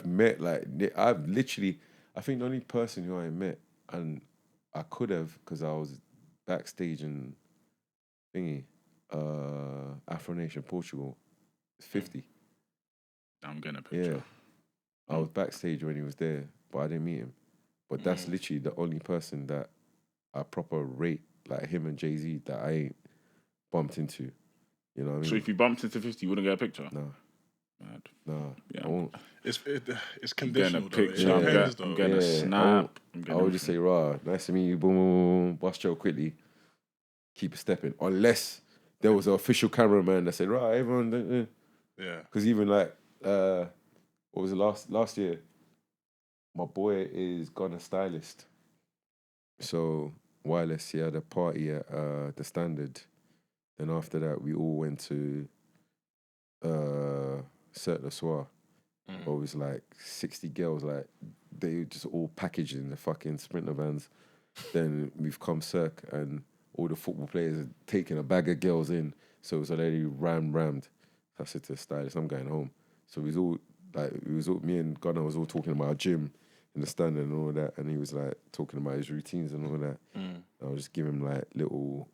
think the only person who I met, and I could have because I was backstage in thingy, Afro Nation Portugal, 50. I'm getting a picture. Yeah. I was backstage when he was there, but I didn't meet him. But that's literally the only person that I proper rate, like him and Jay-Z, that I ain't bumped into. You know what I mean? So if you bumped into 50, you wouldn't get a picture? No. Mad. No, yeah. I won't. It's conditional. I'm getting a picture. I'm getting a snap. I would just say, "Rah, nice to meet you." Boom, boom, boom, bust Joe quickly. Keep it stepping. Unless there was an official cameraman that said, "Right, everyone." Yeah. Because even like, what was it last year? My boy is gonna stylist. So Wireless, he had a party at the Standard. Then after that, we all went to Cirque du Soir. It was like 60 girls, like they just all packaged in the fucking Sprinter vans. Then we've come Cirque and all the football players are taking a bag of girls in. So it was already rammed. So I said to the stylist, "I'm going home." So me and Gunnar was all talking about our gym in the Standard and all that. And he was like talking about his routines and all that. I was just giving him like little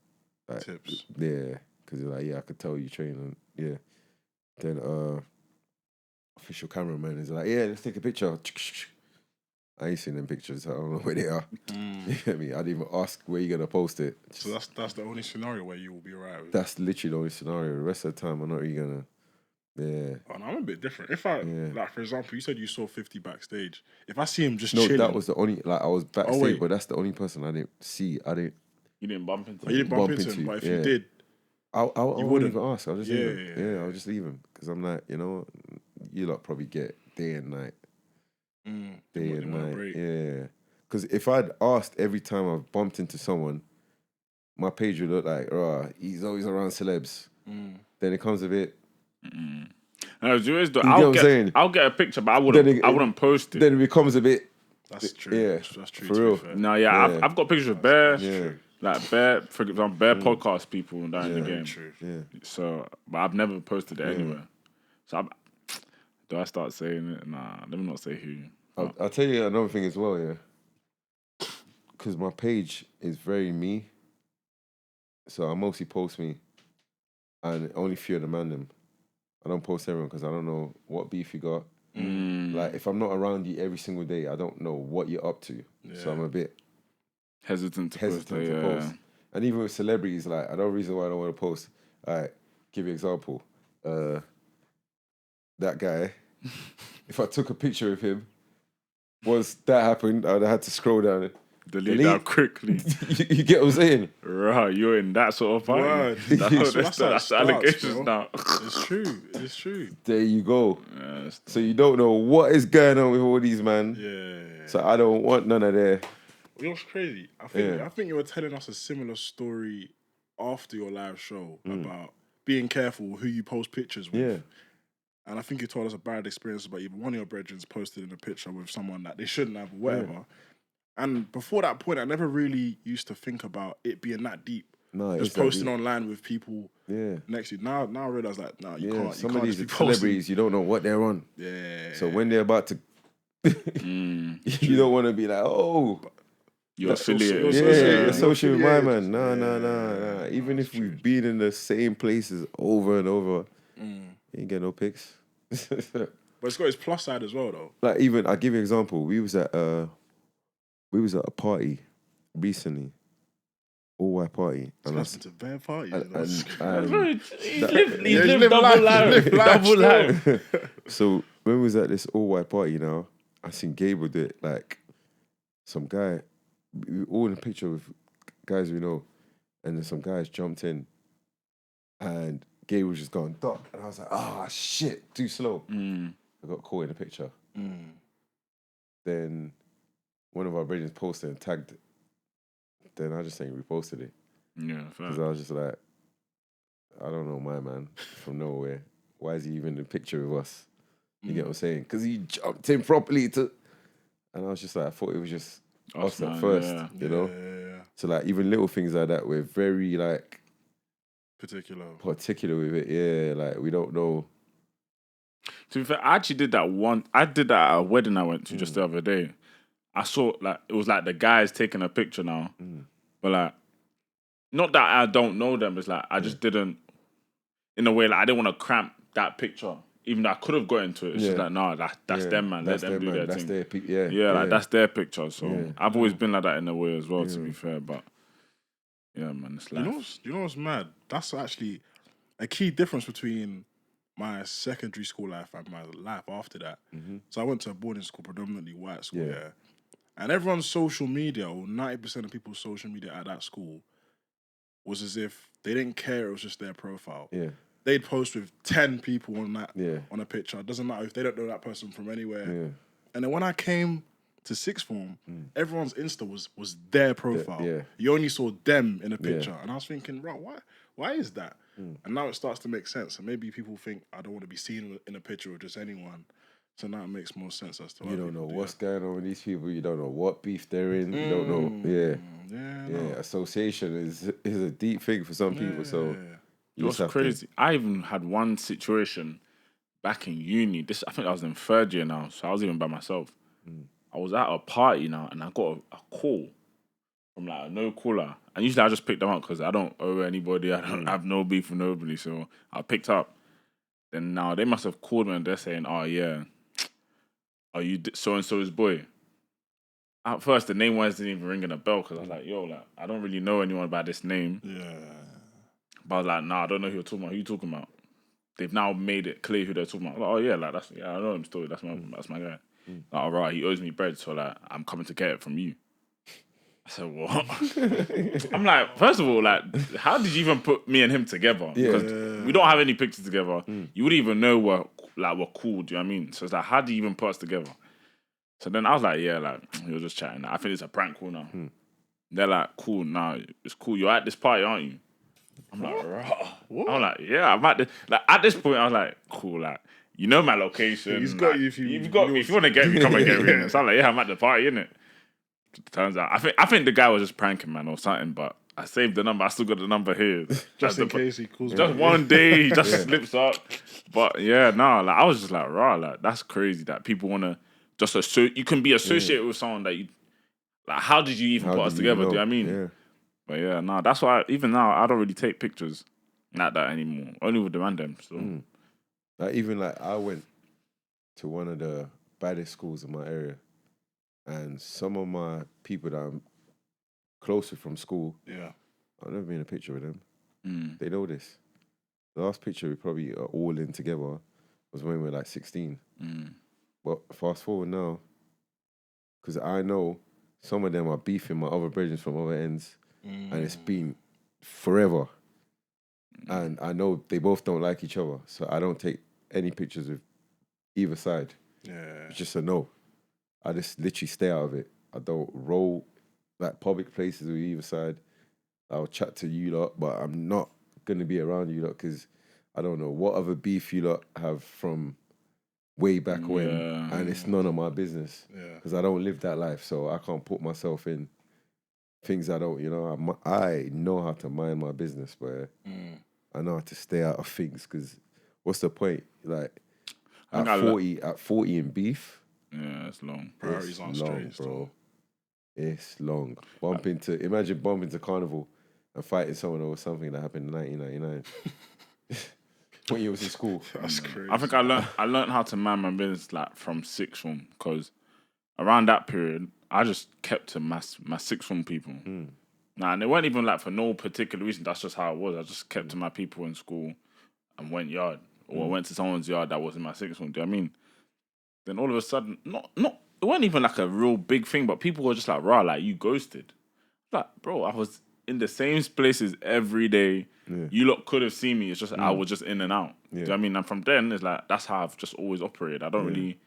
like tips. Yeah. Because he's like, "Yeah, I could tell you train." And yeah. Then official cameraman is like, "Yeah, let's take a picture." I ain't seen them pictures. I don't know where they are. You get me? I didn't even ask where you're gonna post it. So that's the only scenario where you will be alright with. That's literally the only scenario. The rest of the time, I'm not really gonna. Yeah. Oh, no, I'm a bit different. If like for example, you said you saw 50 backstage. If I see him just chilling, that was the only I was backstage, but that's the only person I didn't see. You didn't bump into. You didn't bump into him, but if you did, I wouldn't even ask. I'll just leave him. I'll just leave him because I'm like, you know, you lot probably get day and night. Day and night. Yeah. Because if I'd asked every time I've bumped into someone, my page would look like, he's always around celebs. Then it comes a bit. I'll get a picture, but I wouldn't post it. Then it becomes a bit. That's true. Yeah, that's true. For real. No, I've got pictures of Bear. Like Bear, for example, Bear podcast people and that in the game. True. Yeah. So, but I've never posted it anywhere. So, do I start saying it? Nah, let me not say who. I'll tell you another thing as well, yeah. Because my page is very me. So I mostly post me. And only few of the them. I don't post everyone because I don't know what beef you got. Like, if I'm not around you every single day, I don't know what you're up to. Yeah. So I'm a bit... hesitant to post. And even with celebrities, like, I don't reason why I don't want to post. Like, give you an example. That guy, if I took a picture of him, once that happened, I'd have had to scroll down and delete that quickly. you get what I'm saying? Right, you're in that sort of party. Word. That's allegations now. It's true. It's true. There you go. Yeah, so you don't know what is going on with all these man. Yeah. So I don't want none of there. You know what's crazy? I think you were telling us a similar story after your live show about being careful who you post pictures with. Yeah. And I think you told us a bad experience about even one of your brethren posted in a picture with someone that they shouldn't have, or whatever. Yeah. And before that point, I never really used to think about it being that deep. No, just posting online with people next to you. Now I realize that you can't. Some of these celebrities, you don't know what they're on. Yeah. So when they're about to, you don't want to be like, oh, you're affiliated. You're associated with my man. No. Even if we've been in the same places over and over, you ain't get no pics. But it's got its plus side as well, though. Like, even I'll give you an example. We was at a party recently, all white party. And that's a bad party. He's lived double life. So when we was at this all white party, I seen Gabriel do it. Like, some guy, we were all in a picture with guys we know, and then some guys jumped in, and Gabriel was just going duck, and I was like, shit, too slow. I got caught in the picture. Then one of our brothers posted and tagged it. Then I just think reposted it. Yeah, because I was just like, I don't know my man from nowhere. Why is he even in the picture with us? You get what I'm saying? Because he jumped in properly and I was just like, I thought it was just us at first, you know? Yeah. So like even little things like that, we're very like particular with it. Yeah, like we don't know. To be fair, I actually did that one. I did that at a wedding I went to just the other day. I saw like it was like the guys taking a picture now, but like not that I don't know them. It's like I just didn't, in a way, like I didn't want to cramp that picture. Even though I could have got into it, it's just like no, that's them, man. Let them do their thing. Like that's their picture. So I've always been like that in a way as well. To be fair, but yeah, man, it's life. You know what's mad? That's actually a key difference between my secondary school life and my life after that. So I went to a boarding school, predominantly white school. Yeah. And everyone's social media, or 90% of people's social media at that school, was as if they didn't care. It was just their profile. Yeah. They'd post with 10 people on that on a picture. It doesn't matter if they don't know that person from anywhere. Yeah. And then when I came to sixth form, everyone's Insta was their profile. Yeah. You only saw them in a picture. And I was thinking, right, why is that? And now it starts to make sense. And maybe people think I don't want to be seen in a picture with just anyone. So now it makes more sense as to why you don't know what's going on with these people. You don't know what beef they're in. You don't know. Yeah. Association is a deep thing for some people. So what's crazy? I even had one situation back in uni. I think I was in third year now, so I was even by myself. I was at a party now, and I got a call from like a no caller. And usually I just pick them up because I don't owe anybody. I don't have no beef with nobody. So I picked up. Then now they must have called me and they're saying, "Oh yeah, are you so and so's boy?" At first, the name wasn't even ringing a bell because I was like, "Yo, like I don't really know anyone by this name." Yeah. But I was like, "Nah, I don't know who you're talking about. Who you talking about?" They've now made it clear who they're talking about. I was like, "Oh yeah, I know him still. That's my guy." Like, all right, he owes me bread, so like I'm coming to get it from you. I said, what? I'm like, first of all, like, how did you even put me and him together? Because we don't have any pictures together. You wouldn't even know we're cool, do you know what I mean? So it's like, how do you even put us together? So then I was like, yeah, like, he was just chatting. I think it's a prank call now. They're like, cool, nah, it's cool. You're at this party, aren't you? I'm like, right. I'm like, yeah, I'm at this. Like, at this point, I was like, cool, like, you know my location. He's got you if you want to get me, come and get me. So I'm like, yeah, I'm at the party, innit? Turns out, I think the guy was just pranking, man, or something. But I saved the number. I still got the number here, just in case he calls. Just one day, he just slips up. But yeah, like I was just like, raw, like that's crazy that people want to just you can be associated with someone that you like. How did you even put us together? Do you know what I mean? Yeah. But yeah, that's why even now I don't really take pictures like that anymore. Only with the random. So like even like I went to one of the baddest schools in my area. And some of my people that I'm closer from school. Yeah. I've never been in a picture with them. Mm. They know this. The last picture we probably are all in together was when we were like 16. But fast forward now, because I know some of them are beefing my other brethren from other ends, and it's been forever. And I know they both don't like each other, so I don't take any pictures with either side. Yeah. It's just a no. I just literally stay out of it. I don't roll like public places with either side. I'll chat to you lot, but I'm not gonna be around you lot because I don't know what other beef you lot have from way back when, and it's none of my business. Yeah. Because I don't live that life, so I can't put myself in things I don't. You know, I know how to mind my business, but I know how to stay out of things. Because what's the point? Like at 40 in beef. Yeah, it's long. Priorities aren't straight, bro. It's long. Imagine bumping to Carnival and fighting someone over something that happened in 1999. When you was in school. That's crazy. I think I learned how to mind my business like from sixth form, because around that period I just kept to my sixth form people. Nah, and it weren't even like for no particular reason. That's just how it was. I just kept to my people in school and went yard, or went to someone's yard that was in my sixth form. Do you know what I mean? Then all of a sudden, not it wasn't even like a real big thing, but people were just like, "Rah, like you ghosted." Like, bro, I was in the same places every day. Yeah. You lot could have seen me. It's just I was just in and out. Yeah. Do you know what I mean? And from then, it's like that's how I've just always operated. I don't really.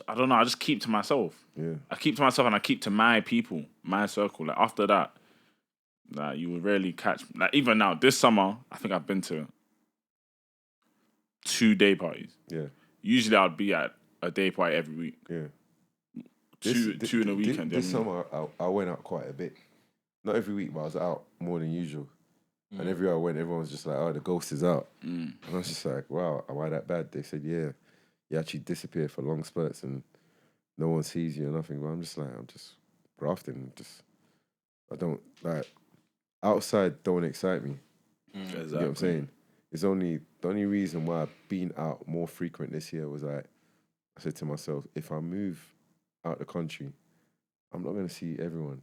I don't know. I just keep to myself. Yeah. I keep to myself and I keep to my people, my circle. Like after that, like you will rarely catch. Like even now, this summer, I think I've been to 2 day parties. Yeah. Usually I'd be at a day party every week. Yeah. Two in a weekend. This summer I went out quite a bit. Not every week, but I was out more than usual. And everywhere I went, everyone was just like, "Oh, the ghost is out." And I was just like, "Wow, am I that bad?" They said, "Yeah, you actually disappear for long spurts and no one sees you or nothing." But I'm just grafting. I don't like outside. Don't excite me. Exactly. You know what I'm saying? The only reason why I've been out more frequent this year was like, I said to myself, if I move out the country, I'm not going to see everyone.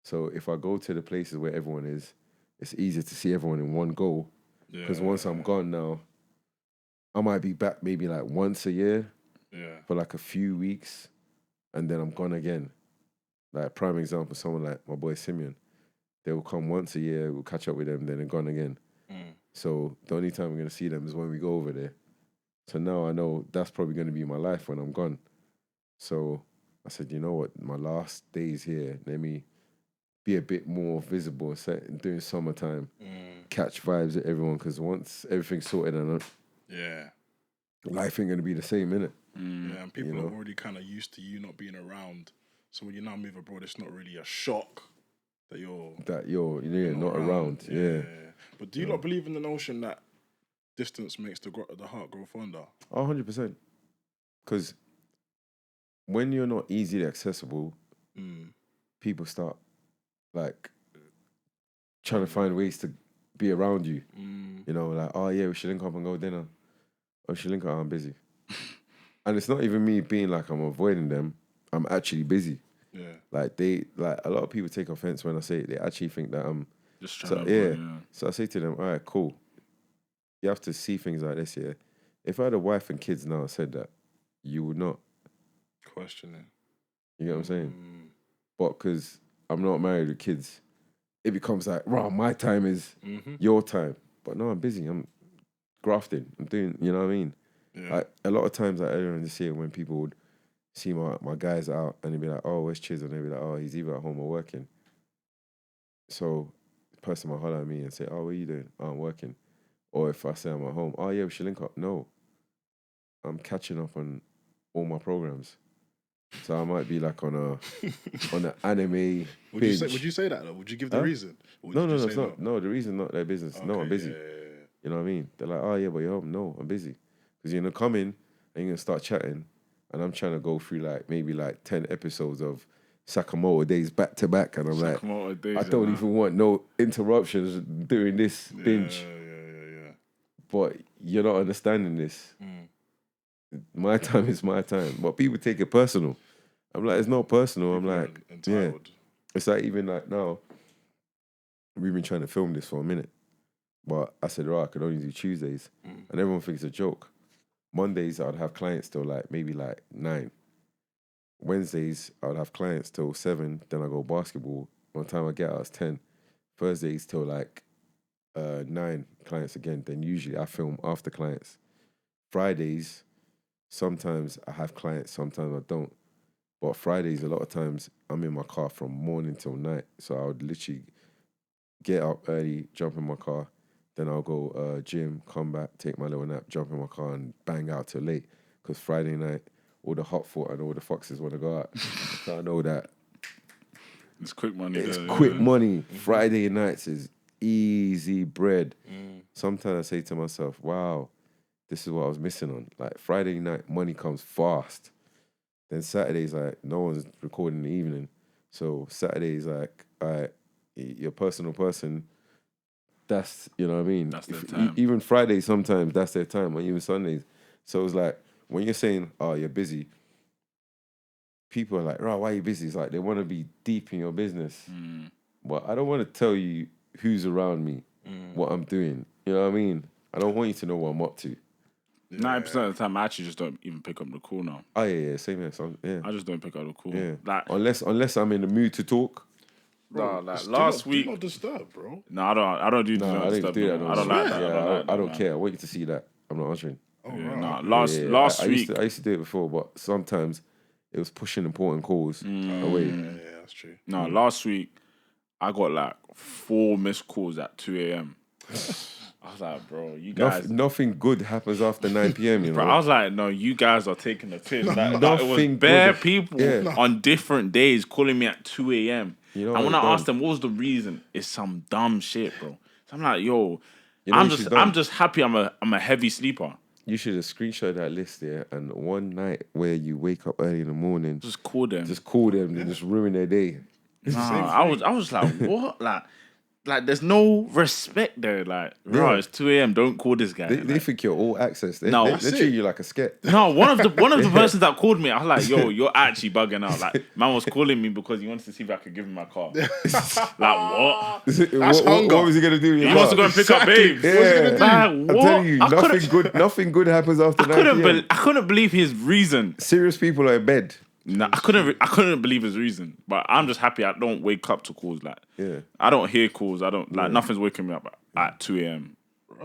So if I go to the places where everyone is, it's easier to see everyone in one go. Because once I'm gone now, I might be back maybe like once a year for like a few weeks, and then I'm gone again. Like prime example, someone like my boy Simeon, they will come once a year, we'll catch up with them, then they're gone again. So the only time we're going to see them is when we go over there. So now I know that's probably going to be my life when I'm gone. So I said, you know what, my last days here, let me be a bit more visible during summertime, catch vibes at everyone, because once everything's sorted and life ain't going to be the same, innit? Yeah, and people are already kind of used to you not being around. So when you now move abroad, it's not really a shock that you're not around. Yeah. But do you not believe in the notion that distance makes the heart grow fonder? 100%. Because when you're not easily accessible, people start like trying to find ways to be around you. You know, like, oh yeah, we should link up and go dinner. Oh, we should link up, I'm busy. And it's not even me being like I'm avoiding them. I'm actually busy. Yeah. Like a lot of people take offense when I say it. They actually think that I'm just trying to avoid, So I say to them, all right, cool. You have to see things like this, yeah. If I had a wife and kids now and said that, you would not question it. You get what I'm saying? But because I'm not married with kids, it becomes like, wow, my time is your time. But no, I'm busy. I'm grafting. I'm doing, you know what I mean? Yeah. Like a lot of times, like earlier in this year, when people would see my guys out and they'd be like, oh, where's Chiso? And they'd be like, oh, he's either at home or working. So the person might holler at me and say, oh, what are you doing? Oh, I'm working. Or if I say I'm at home, oh yeah, we should link up. No. I'm catching up on all my programs. So I might be like on an anime would you say that though? Would you give the reason? No, it's not. No, the reason not their business. Okay, no, I'm busy. Yeah. You know what I mean? They're like, oh yeah, but you're home. No, I'm busy. Because you're going to come in and you're going to start chatting and I'm trying to go through like maybe like 10 episodes of Sakamoto days back to back, and I'm I don't even want no interruptions during this binge. Yeah. But you're not understanding this. My time is my time. But people take it personal. I'm like, it's not personal. I'm like, entitled. It's like even like now, we've been trying to film this for a minute, but I said, I could only do Tuesdays, and everyone thinks it's a joke. Mondays, I'd have clients till like maybe like 9. Wednesdays, I'd have clients till 7. Then I go basketball. By the time I get out, it's 10. Thursdays till like 9, clients again. Then usually I film after clients. Fridays, sometimes I have clients, sometimes I don't. But Fridays, a lot of times, I'm in my car from morning till night. So I would literally get up early, jump in my car, then I'll go gym, come back, take my little nap, jump in my car and bang out till late. Because Friday night, all the hot foot and all the foxes want to go out. So I know that it's quick money. It's quick money. Friday nights is easy bread. Sometimes I say to myself, wow, this is what I was missing on. Like Friday night, money comes fast. Then Saturday's like, no one's recording in the evening. So Saturday's like, all right, your personal person, that's, you know what I mean? That's their time. Even Fridays, sometimes that's their time, or even Sundays. So it's like, when you're saying, oh, you're busy, people are like, why are you busy? It's like, they want to be deep in your business. But I don't want to tell you who's around me, what I'm doing. You know what I mean? I don't want you to know what I'm up to. 90% of the time, I actually just don't even pick up the call now. Oh, yeah, same here. So, yeah. I just don't pick up the call. Yeah. Like, unless I'm in the mood to talk. Bro, like last week. Do not disturb, bro. No, I don't do No, I don't do that. I don't like that. Yeah, I don't care. I want you to see that. I'm not answering. Oh, yeah, right. nah, last week. I used to do it before, but sometimes it was pushing important calls away. Yeah, that's true. No, last week I got like 4 missed calls at 2 a.m. I was like, bro, you guys. Nothing good happens after 9 p.m. You know. Bro, I was like, no, you guys are taking the piss. Like, it was Nothing bare good. people on different days calling me at 2 a.m. You know and when what I it's asked them what was the reason, it's some dumb shit, bro. So I'm like, yo, You know I'm just happy I'm a heavy sleeper. You should have screenshot that list there, and one night where you wake up early in the morning, Just call them. and just ruin their day. Nah, I was like, what? Like, there's no respect there. Like, bro, it's 2 a.m. Don't call this guy. They think you're all access. They treat you like a sket. No, one of the persons that called me, I was like, yo, you're actually bugging out. Like, man was calling me because he wanted to see if I could give him my car. Like, what? What was he gonna do? He wants to go and pick up babes. Yeah. Like, I'm what? telling you, nothing good happens after 9 p.m. I couldn't believe his reason. Serious people are in bed. Nah, I couldn't believe his reason. But I'm just happy I don't wake up to calls. Like, I don't hear calls. I don't nothing's waking me up at 2 a.m.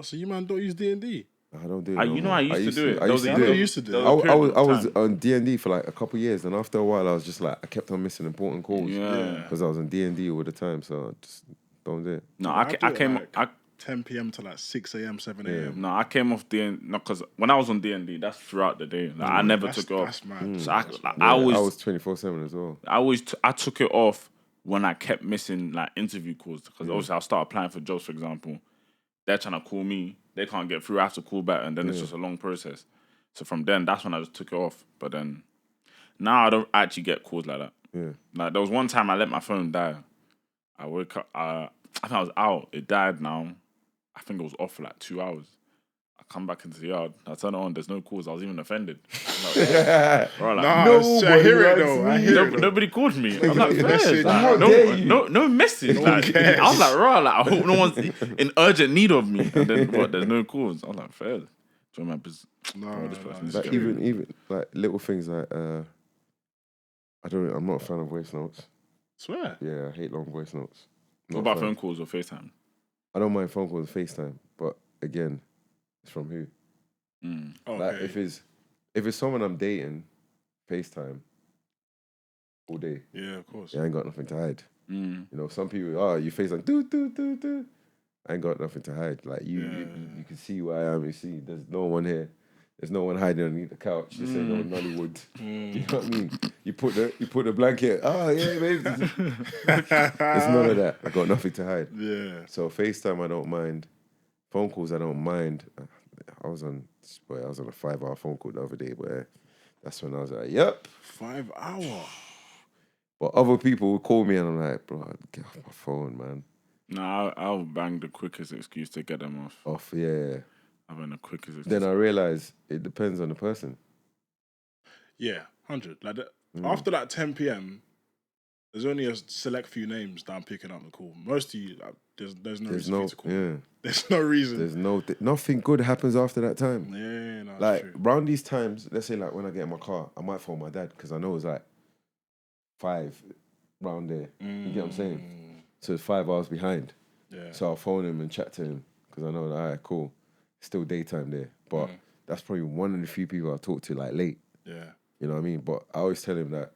So you man don't use D&D? I don't do it. I used to do it. I used to do it. I was on D&D for like a couple of years, and after a while, I was just like, I kept on missing important calls. Because I was on D&D all the time, so I just don't do it. No, I came. 10 p.m. to like 6 a.m., 7 a.m. No, I came off D&D. No, because when I was on D&D, that's throughout the day. Like, I never took it off. That's mad. So I was 24/7 as well. I took it off when I kept missing like interview calls, because obviously I'll start applying for jobs, for example. They're trying to call me. They can't get through. I have to call back, and then it's just a long process. So from then, that's when I just took it off. But then now I don't actually get calls like that. Yeah. Like, there was one time I let my phone die. I woke up. I think I was out. It died now. I think it was off for like 2 hours. I come back into the yard. I turn it on. There's no calls. I was even offended. I hear it though. Nobody called me. I'm like, message. No message. I was like, I hope no one's in urgent need of me. And then what? There's no calls. I was like, fair. Join my business. Like even like little things like I'm not a fan of voice notes. Swear. Yeah, I hate long voice notes. What about phone calls or FaceTime? I don't mind phone calls and FaceTime, but again, it's from who? Okay. Like if it's someone I'm dating, FaceTime all day. Yeah, of course. I ain't got nothing to hide. You know, some people, you FaceTime, do. I ain't got nothing to hide. Like you can see who I am. You see, there's no one here. There's no one hiding underneath the couch. This ain't no Nollywood. You know what I mean? You put the blanket. Oh yeah, baby. It's none of that. I got nothing to hide. Yeah. So FaceTime I don't mind. Phone calls I don't mind. I was on a 5-hour phone call the other day, where that's when I was like, yep. 5 hours. But other people would call me and I'm like, bro, get off my phone, man. No, I'll bang the quickest excuse to get them off. Off, yeah. I'll bang the quickest excuse. Then I realize it depends on the person. Yeah, 100. Like that, after that 10 p.m., There's only a select few names that I'm picking up the call. Most of you, there's no reason for you to call. Yeah. There's no reason. There's nothing good happens after that time. Yeah, no, like true. Around these times, let's say like when I get in my car, I might phone my dad because I know it's like 5 round there. You get what I'm saying? So it's 5 hours behind. Yeah. So I'll phone him and chat to him because I know that, all right, cool. Still daytime there. But that's probably one of the few people I talk to like late. Yeah. You know what I mean? But I always tell him that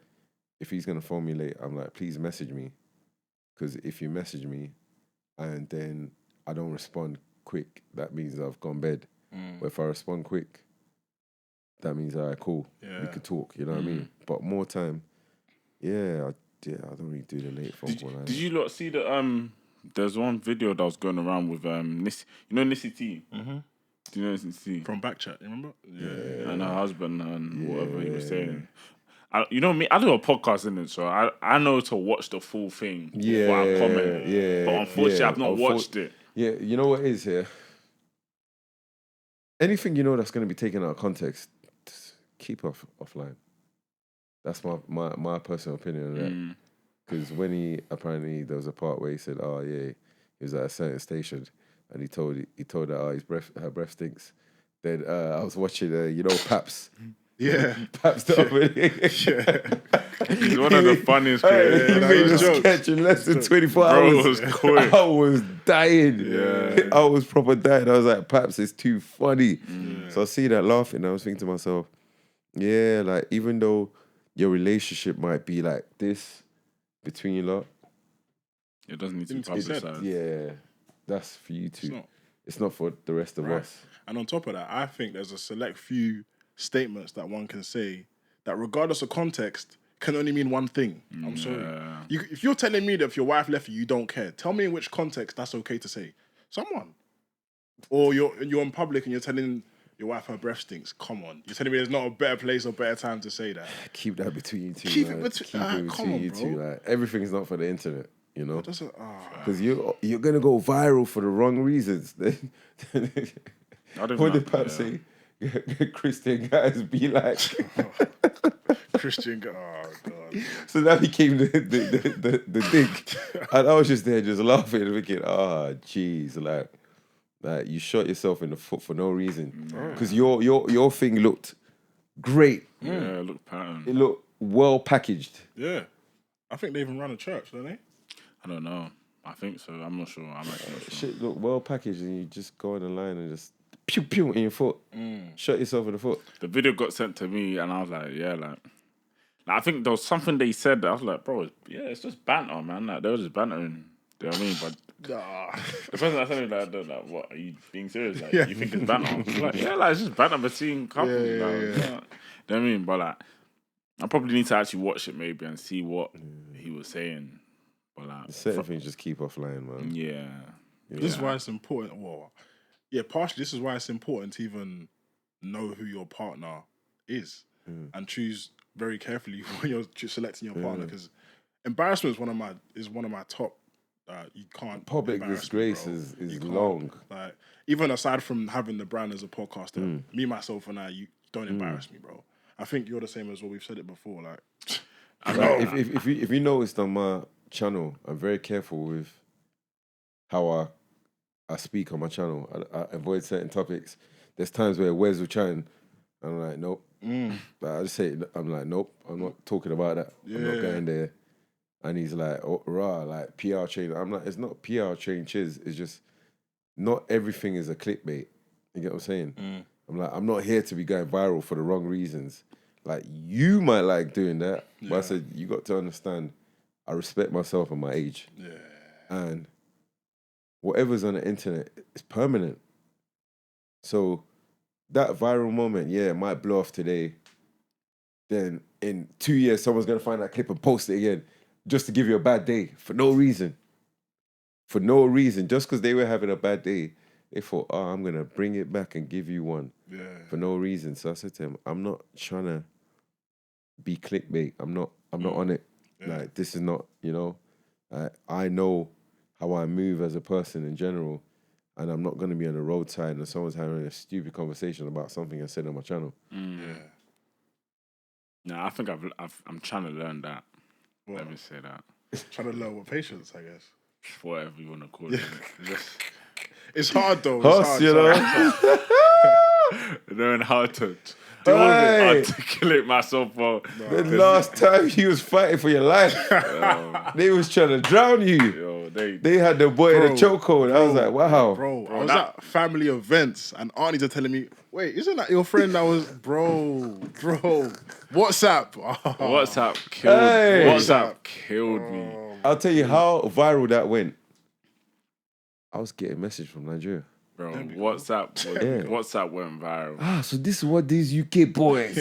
if he's going to phone me late, I'm like, please message me. Because if you message me and then I don't respond quick, that means I've gone bed. But if I respond quick, that means, all right, cool. We could talk, you know what I mean? But more time, I don't really do the late phone call. Did you lot see that? There's one video that was going around with Nissi. You know Nissi T? Mm-hmm. Do you know Nissi T? From Backchat, you remember? Yeah. And her husband and whatever he was saying. You know me, I do a podcast in it, so I know to watch the full thing before I comment. But unfortunately, I've not watched it. Yeah, you know what it is here? Anything you know that's going to be taken out of context, just keep offline. That's my personal opinion on that. Because when there was a part where he said, oh yeah, he was at a certain station and he told her, oh, her breath stinks. Then I was watching, Paps. Yeah. Paps the other He's one of the funniest creators. He made a sketch in less than 24 hours. Was quick. I was dying. Yeah. I was proper dying. I was like, Paps, it's too funny. So I see that laughing. I was thinking to myself, yeah, like even though your relationship might be like this between you lot, it doesn't need to be publicized. Yeah, that's for you two. It's not for the rest of us. And on top of that, I think there's a select few statements that one can say that, regardless of context, can only mean one thing. I'm sorry. If you're telling me that if your wife left you don't care, tell me in which context that's okay to say. Someone. Or you're in public and you're telling your wife her breath stinks. Come on. You're telling me there's not a better place or better time to say that. Keep that between you two. Keep it between you two. Like, everything's not for the internet, you know? Because you're going to go viral for the wrong reasons. What did Pat say? Christian guys be like... Christian guy, oh God. So that became the dig. And I was just there just laughing and thinking, jeez, like you shot yourself in the foot for no reason. Because your thing looked great. Yeah, it looked patterned. It looked well packaged. Yeah. I think they even run a church, don't they? I don't know. I think so. I'm not sure. I'm actually not sure. Shit looked well packaged and you just go on the line and just pew pew in your foot. Shot yourself in the foot. The video got sent to me and I was like, yeah, like I think there was something they said that I was like, bro, it's just banter, man. Like, they were just bantering. Do you know what I mean? But the person that said it, like, what, are you being serious? Like, you think it's banter? I'm like, yeah, like, it's just banter between couples. You know what I mean? But like, I probably need to actually watch it maybe and see what he was saying. But like, certain things just keep offline, man. Yeah. This is why it's important. Well, partially this is why it's important to even know who your partner is and choose very carefully when you're selecting your partner, because embarrassment is one of my top. You can't. Public disgrace is long. Like, even aside from having the brand as a podcaster, me, myself, and you don't embarrass me, bro. I think you're the same as what we've said it before. Like, if you noticed on my channel, I'm very careful with how I speak on my channel. I avoid certain topics. There's times where Wes will chat and I'm like, nope. Like, I just say, I'm like, nope, I'm not talking about that. I'm not going there. And he's like, oh, like PR train. I'm like, it's not PR train, chiz. It's just not everything is a clickbait. You get what I'm saying? I'm like, I'm not here to be going viral for the wrong reasons. Like, you might like doing that, but I said, you got to understand, I respect myself and my age. Yeah. And whatever's on the internet is permanent. So that viral moment, it might blow off today. Then in 2 years, someone's going to find that clip and post it again just to give you a bad day for no reason. For no reason. Just because they were having a bad day, they thought, I'm going to bring it back and give you one. Yeah. For no reason. So I said to him, I'm not trying to be clickbait. I'm not on it. Yeah. Like, this is not, I know how I move as a person in general, and I'm not going to be on the roadside and someone's having a stupid conversation about something I said on my channel. Yeah. No, I think I'm trying to learn that. Let me say that. Trying to learn what patience, I guess. Whatever you want to call it. It's hard though. Huss, you know. Knowing how to Hey. articulate myself. The last time you was fighting for your life, they was trying to drown you. Yo, They had the boy in a chokehold. I was like, wow. Bro, I was at family events and aunties are telling me, wait, isn't that your friend that was... Bro. WhatsApp. WhatsApp killed WhatsApp killed me. I'll tell you how viral that went. I was getting a message from Nigeria. Bro, WhatsApp went viral. So this is what these UK boys,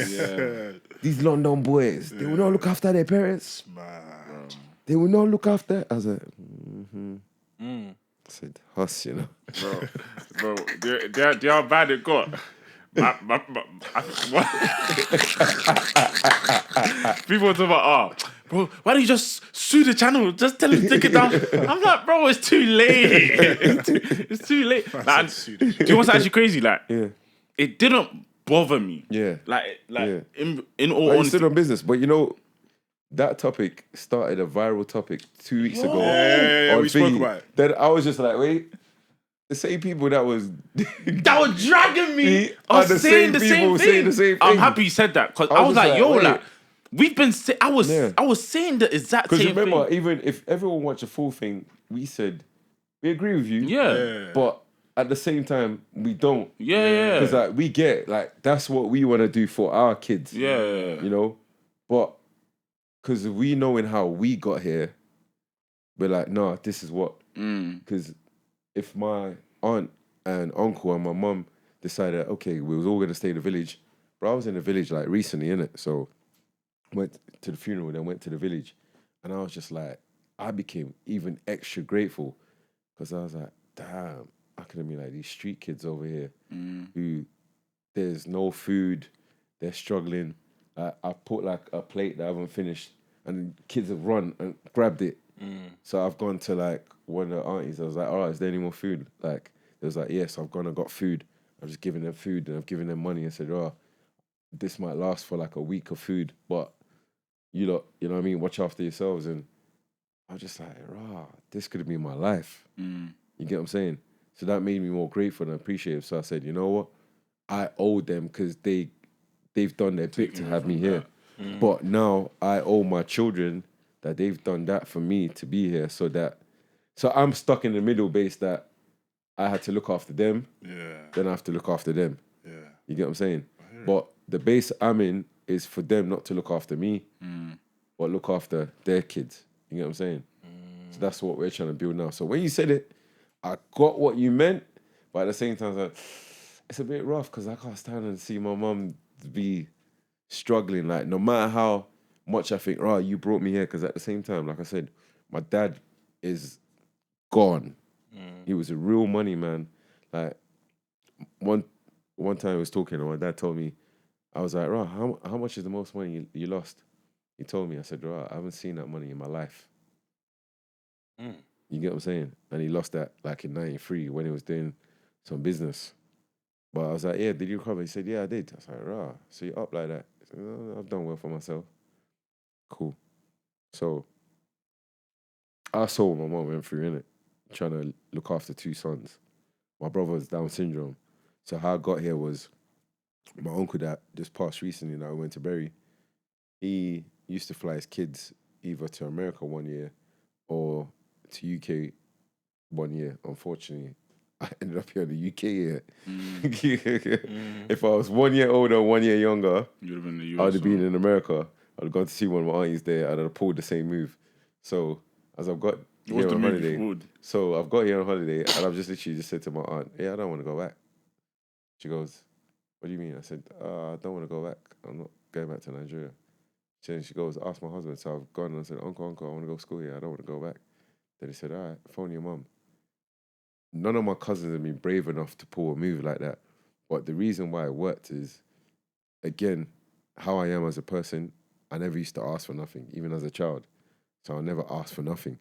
these London boys, they will not look after their parents. They will not look after. I was like, I said, Huss, you know. Bro, do you know how bad it got? People were talking about, bro, why don't you just sue the channel? Just tell him to take it down. I'm like, bro, it's too late. It's too late. Like, do you know what's actually crazy? Like, it didn't bother me. Yeah. In all honesty. You stood on business, but you know, that topic started a viral topic 2 weeks ago. Yeah, we spoke about it. Then I was just like, wait, the same people that was dragging me are saying the same thing. I'm happy you said that because I was like, yo, like, we've been. I was saying the exact same thing. Because remember, even if everyone watched the full thing, we said we agree with you. Yeah. But at the same time, we don't. Yeah. Because like we get like that's what we want to do for our kids. Yeah. You know, but because we knowing how we got here, we're like, nah, this is what. Because if my aunt and uncle and my mum decided, okay, we was all gonna stay in the village, but I was in the village like recently, innit? So went to the funeral, then went to the village, and I was just like, I became even extra grateful because I was like, damn, I could have been like these street kids over here who there's no food, they're struggling. I put like a plate that I haven't finished, and kids have run and grabbed it. So I've gone to like one of the aunties. I was like, all right, is there any more food? Like, it was like, yes, I've gone and got food. I've just given them food and I've given them money and said, oh, this might last for like a week of food, but you know what I mean? Watch after yourselves. And I was just like, this could have been my life. You get what I'm saying? So that made me more grateful and appreciative. So I said, you know what? I owe them because they've done their bit to have me here. But now I owe my children that they've done that for me to be here. So I'm stuck in the middle base that I had to look after them. Then I have to look after them. You get what I'm saying? But the base I'm in is for them not to look after me, but look after their kids. You get what I'm saying? So that's what we're trying to build now. So when you said it, I got what you meant, but at the same time, I was like, it's a bit rough because I can't stand and see my mum be struggling. Like, no matter how much I think, you brought me here, because at the same time, like I said, my dad is gone. He was a real money man. Like, one time I was talking and my dad told me, I was like, how much is the most money you lost? He told me, I said, I haven't seen that money in my life. You get what I'm saying? And he lost that like in 93 when he was doing some business. But I was like, yeah, did you recover? He said, yeah, I did. I was like, so you're up like that? He said, no, I've done well for myself. Cool. So I saw what my mom went through, innit? Trying to look after two sons. My brother's Down syndrome. So how I got here was my uncle that just passed recently that I went to bury. He used to fly his kids either to America 1 year or to UK 1 year. Unfortunately, I ended up here in the UK year. If I was 1 year older, 1 year younger, you'd have been in the US. I would have been in America. I'd have gone to see one of my aunties there. I'd have pulled the same move. So as I've got here on holiday, I've got here on holiday, and I've just literally just said to my aunt, "Yeah, I don't want to go back." She goes, "What do you mean?" I said, "I don't want to go back. I'm not going back to Nigeria." She goes, "Ask my husband." So I've gone and I said, Uncle, I want to go to school here. I don't want to go back. Then he said, all right, phone your mum. None of my cousins have been brave enough to pull a move like that. But the reason why it worked is, again, how I am as a person. I never used to ask for nothing, even as a child. So I never asked for nothing.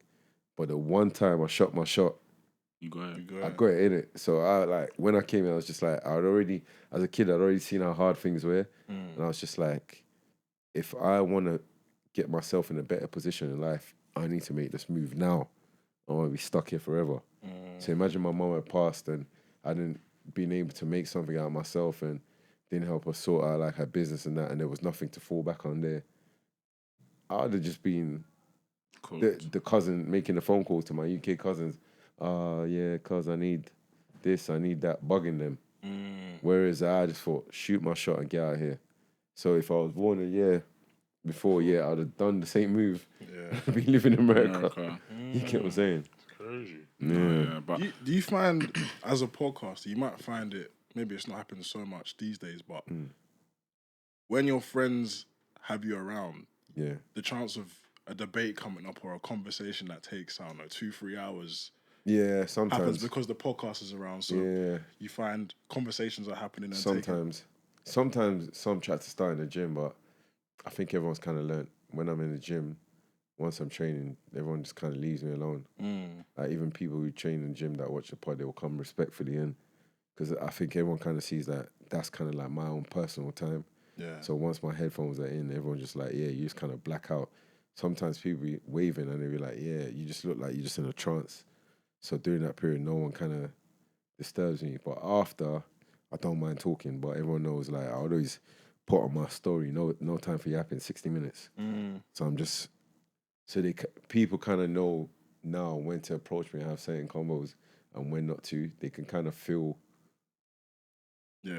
But the one time I shot my shot, you got it. I got it in it. So when I came in, I was just like, as a kid, I'd already seen how hard things were. And I was just like, if I want to get myself in a better position in life, I need to make this move now. I want to be stuck here forever. So imagine my mum had passed and I didn't been able to make something out of myself and didn't help her sort out like her business and that, and there was nothing to fall back on there. I'd have just been the cousin making the phone calls to my UK cousins. Yeah, cuz I need this, I need that, bugging them. Whereas I just thought, shoot my shot and get out of here. So if I was born a year before, I'd have done the same move. Yeah. Be living in America. You get what I'm saying? It's crazy. Yeah, but Do you find, as a podcaster, you might find it, maybe it's not happening so much these days, but when your friends have you around, the chance of a debate coming up or a conversation that takes, I don't know, 2-3 hours. Yeah, sometimes happens because the podcast is around. So you find conversations are happening. And sometimes some chats are starting in the gym, but I think everyone's kind of learnt when I'm in the gym. Once I'm training, everyone just kind of leaves me alone. Like even people who train in the gym that watch the pod, they will come respectfully in, because I think everyone kind of sees that that's kind of like my own personal time. Yeah. So once my headphones are in, everyone's just like, you just kind of black out. Sometimes people be waving and they be like, you just look like you're just in a trance. So during that period, no one kind of disturbs me. But after, I don't mind talking. But everyone knows, like, I always put on my story, no time for yapping, 60 minutes. So I'm just, people kind of know now when to approach me and have certain combos and when not to. They can kind of feel, my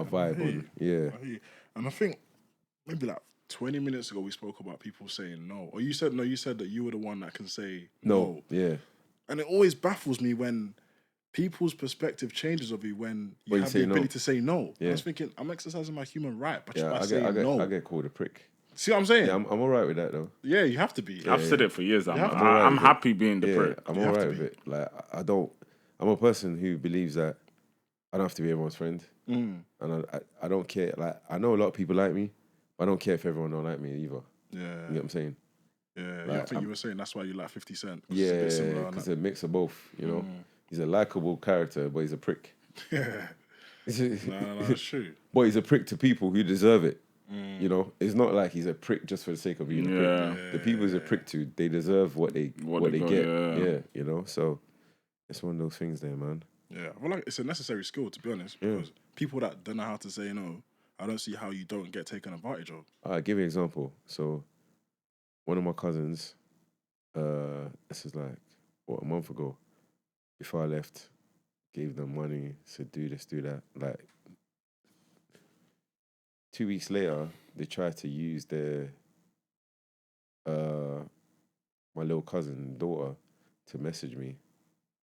vibe. And I think maybe like 20 minutes ago we spoke about people saying no. Or you said that you were the one that can say no. Yeah. And it always baffles me when people's perspective changes of you when you have the ability to say no. Yeah. I was thinking, I'm exercising my human right, but just by saying no. I get called a prick. See what I'm saying? Yeah, I'm all right with that, though. Yeah, you have to be. I've said it for years. I'm happy being the prick. I'm all right with it. Like, I'm a person who believes that I don't have to be everyone's friend. And I don't care. Like, I know a lot of people like me, but I don't care if everyone don't like me either. Yeah. You know what I'm saying? Yeah, like, I think you were saying that's why you like 50 Cent. Yeah, because it's a mix of both, you know? He's a likable character, but he's a prick. Yeah. No, that's true. But he's a prick to people who deserve it. You know? It's not like he's a prick just for the sake of being a prick. The people he's a prick to, they deserve what they get. Yeah, you know? So it's one of those things there, man. Yeah, I feel like it's a necessary skill, to be honest, because people that don't know how to say no, I don't see how you don't get taken advantage of. I'll give you an example. So one of my cousins, this is like, a month ago, before I left, gave them money, said do this, do that. Like 2 weeks later, they tried to use their my little cousin daughter to message me.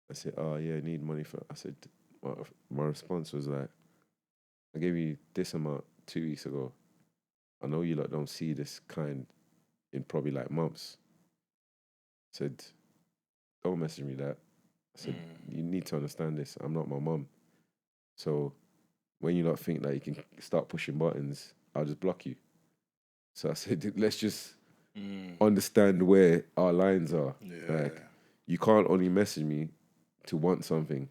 I said, I need money for. I said, my response was like, I gave you this amount 2 weeks ago. I know you lot don't see this kind in probably like months. I said, don't message me that. I said, you need to understand this. I'm not my mum. So when you lot think that you can start pushing buttons, I'll just block you. So I said, let's just understand where our lines are. Yeah. Like, you can't only message me to want something.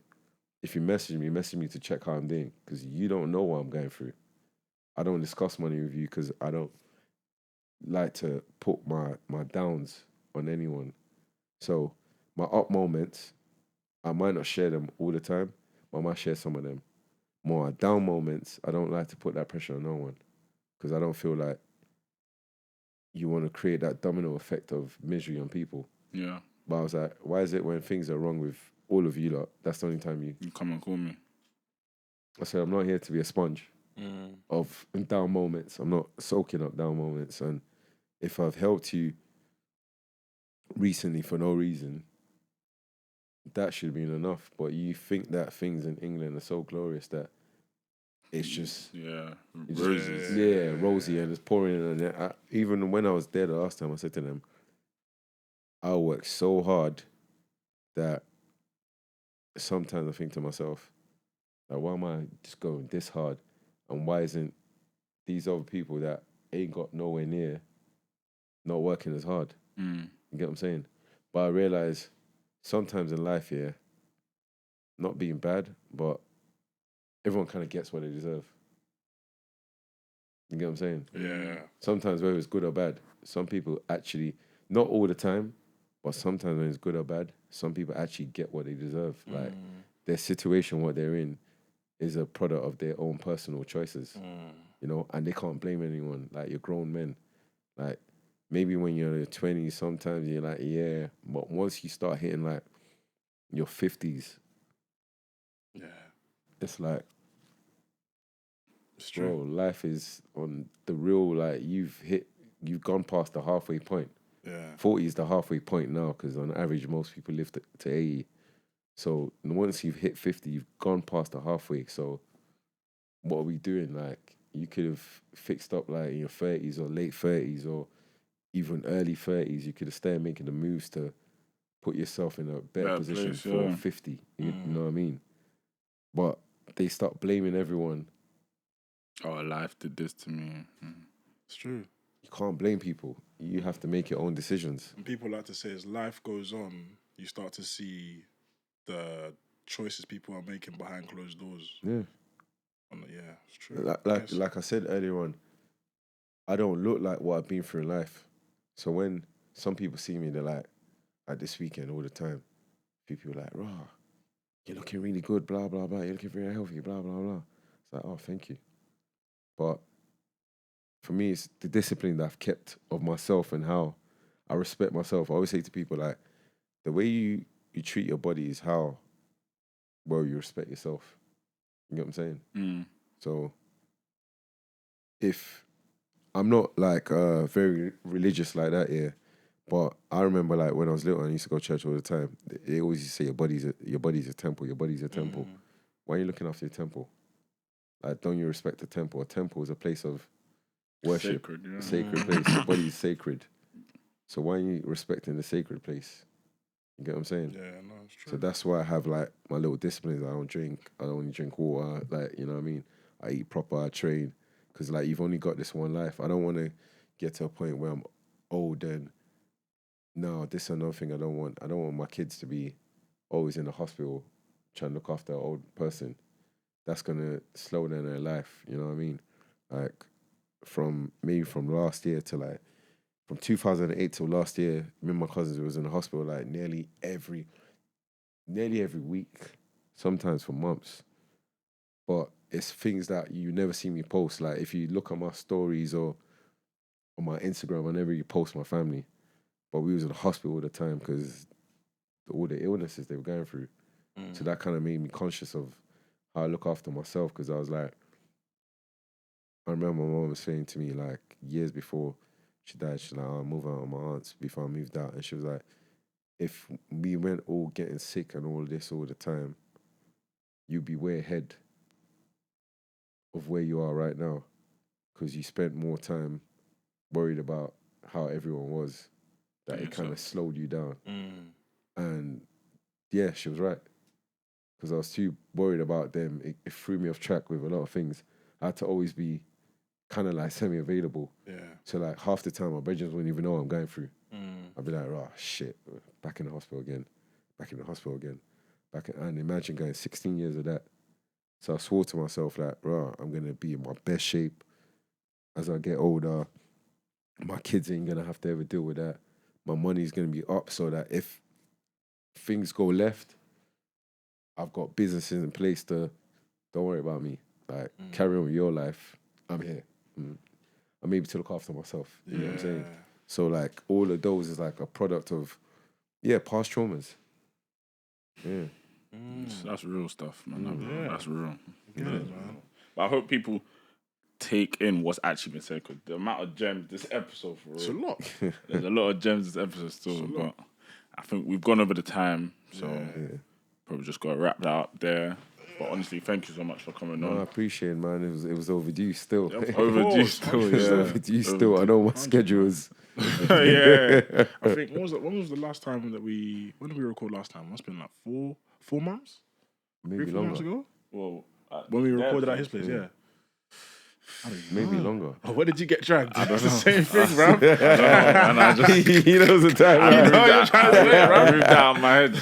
If you message me to check how I'm doing, because you don't know what I'm going through. I don't discuss money with you because I don't like to put my downs on anyone. So my up moments, I might not share them all the time, but I might share some of them. More down moments, I don't like to put that pressure on no one, because I don't feel like you want to create that domino effect of misery on people. Yeah. But I was like, why is it when things are wrong with all of you lot, that's the only time you come and call me? I said, I'm not here to be a sponge of down moments. I'm not soaking up down moments. And if I've helped you recently for no reason, that should have been enough. But you think that things in England are so glorious that it's just rosy. Rosy, and it's pouring in. And even when I was there the last time, I said to them, I work so hard that sometimes I think to myself, like, why am I just going this hard? And why isn't these other people that ain't got nowhere near not working as hard? You get what I'm saying? But I realize sometimes in life, not being bad, but everyone kind of gets what they deserve. You get what I'm saying? Yeah. Sometimes whether it's good or bad, some people actually, not all the time, but sometimes when it's good or bad, some people actually get what they deserve. Like their situation, what they're in, is a product of their own personal choices. You know, and they can't blame anyone. Like you're grown men. Like maybe when you're in your 20s, sometimes you're like, yeah, but once you start hitting like your 50s, it's like, it's true. bro, life is on the real, like you've gone past the halfway point. 40 is the halfway point now, because on average, most people live to 80. So once you've hit 50, you've gone past the halfway. So what are we doing? Like, you could have fixed up like in your 30s or late 30s or even early 30s. You could have started making the moves to put yourself in a better position for 50. You know what I mean? But they start blaming everyone. Oh, life did this to me. It's true. You can't blame people. You have to make your own decisions. And people like to say, as life goes on, you start to see the choices people are making behind closed doors. Yeah. It's true. Like I said earlier on, I don't look like what I've been through in life. So when some people see me, they're like this weekend all the time, people are like, "Rah, you're looking really good, blah, blah, blah. You're looking very healthy, blah, blah, blah." It's like, oh, thank you. But for me, it's the discipline that I've kept of myself and how I respect myself. I always say to people, like, the way you treat your body is how well you respect yourself. You get what I'm saying? So if I'm not like very religious like that, yeah, but I remember like when I was little, I used to go to church all the time. They always used to say your body's a temple. Your body's a temple. Why are you looking after your temple? Like, don't you respect the temple? A temple is a place of worship, a sacred place. Your body is sacred. So why are you respecting the sacred place? You get what I'm saying? Yeah, no, it's true. So that's why I have like my little disciplines. I don't drink. I don't only drink water. Like, you know what I mean? I eat proper. I train. Because like you've only got this one life. I don't want to get to a point where I'm old and no, this is another thing I don't want. I don't want my kids to be always in the hospital trying to look after an old person. That's gonna slow down their life. You know what I mean? Like from last year to like from 2008 till last year, me and my cousins was in the hospital like nearly every week, sometimes for months. But it's things that you never see me post. Like if you look at my stories or on my Instagram, I never really post my family. But we was in the hospital all the time because all the illnesses they were going through. So that kind of made me conscious of how I look after myself, because I was like, I remember my mom was saying to me like years before she died, she's like, I'll move out on my aunt's before I moved out. And she was like, if we went all getting sick and all this all the time, you'd be way ahead of where you are right now, because you spent more time worried about how everyone was, that it kind of slowed you down. And yeah, she was right, because I was too worried about them. It threw me off track with a lot of things. I had to always be kind of like semi-available. Yeah. So like half the time my brethren wouldn't even know what I'm going through. I'd be like, oh shit, back in the hospital again. And imagine going 16 years of that. So I swore to myself like, I'm gonna be in my best shape as I get older. My kids ain't gonna have to ever deal with that. My money's gonna be up so that if things go left, I've got businesses in place to, don't worry about me. Like, carry on with your life. I'm here. I'm able to look after myself. You know what I'm saying? So, like, all of those is like a product of, past traumas. Yeah. That's real stuff, man. That's real. Yeah, man. But I hope people take in what's actually been said, because the amount of gems this episode, for real. It's a lot. There's a lot of gems this episode still, but I think we've gone over the time, so probably just got to wrap that up there. But honestly, thank you so much for coming on. I appreciate it, man. It was overdue still. Overdue still, yeah. Overdue still. I know my schedule is. Yeah. I think, when was the last time when did we record last time? Must have been like 4 months? Maybe 3-4 longer. months ago? Well, when we recorded at his place, Maybe longer. Oh, where did you get dragged? I don't It's the know. same thing, bro. I don't know, man. I just He knows the time. I right? moved that out of my head.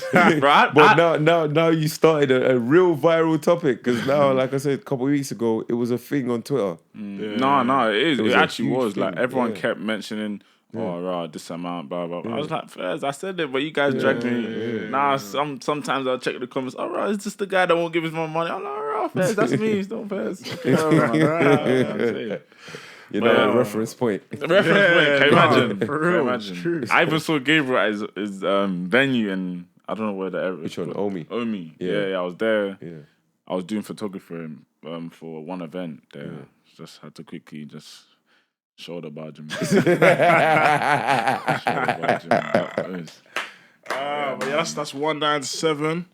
Bro, But now you started a real viral topic because now, like I said a couple of weeks ago, it was a thing on Twitter. No, it is. It was It a actually huge was. Like thing, everyone yeah. kept mentioning, this amount, blah blah. blah. I was like, Fairs, I said it, but you guys dragged me. Nah, sometimes I'll check the comments. All right, it's just the guy that won't give us more money. I'm like, all right, Fairs, that's me. It's not Fairs. Okay, all right. You know, a reference point. The reference point. Can you imagine? for real, Can you it's imagine? true. I even saw Gabriel at his venue, and I don't know where the Which one? Omi. Omi. Yeah. Yeah, I was there. Yeah. I was doing photography for one event there. Yeah. Just had to quickly just shoulder barge him. But yeah, that's 197.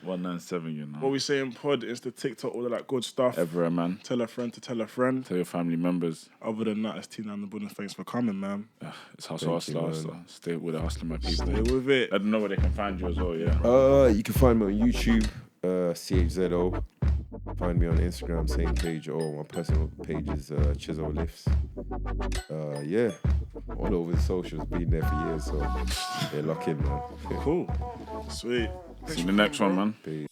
197, you know. What we say in pod is the TikTok, all of that good stuff. Everywhere, man. Tell a friend to tell a friend. Tell your family members. Other than that, it's Tina and the Buddha. Thanks for coming, man. It's Hustle Thank you, Hustler. Stay with the hustling, my people. Stay with it. Let them know where they can find you as well, yeah. You can find me on YouTube, CHZO. Find me on Instagram, same page, or my personal page is Chiso Lifts. Yeah, all over the socials, been there for years, so yeah, lock in, man. Cool. Sweet. See you in the next one, man. Peace.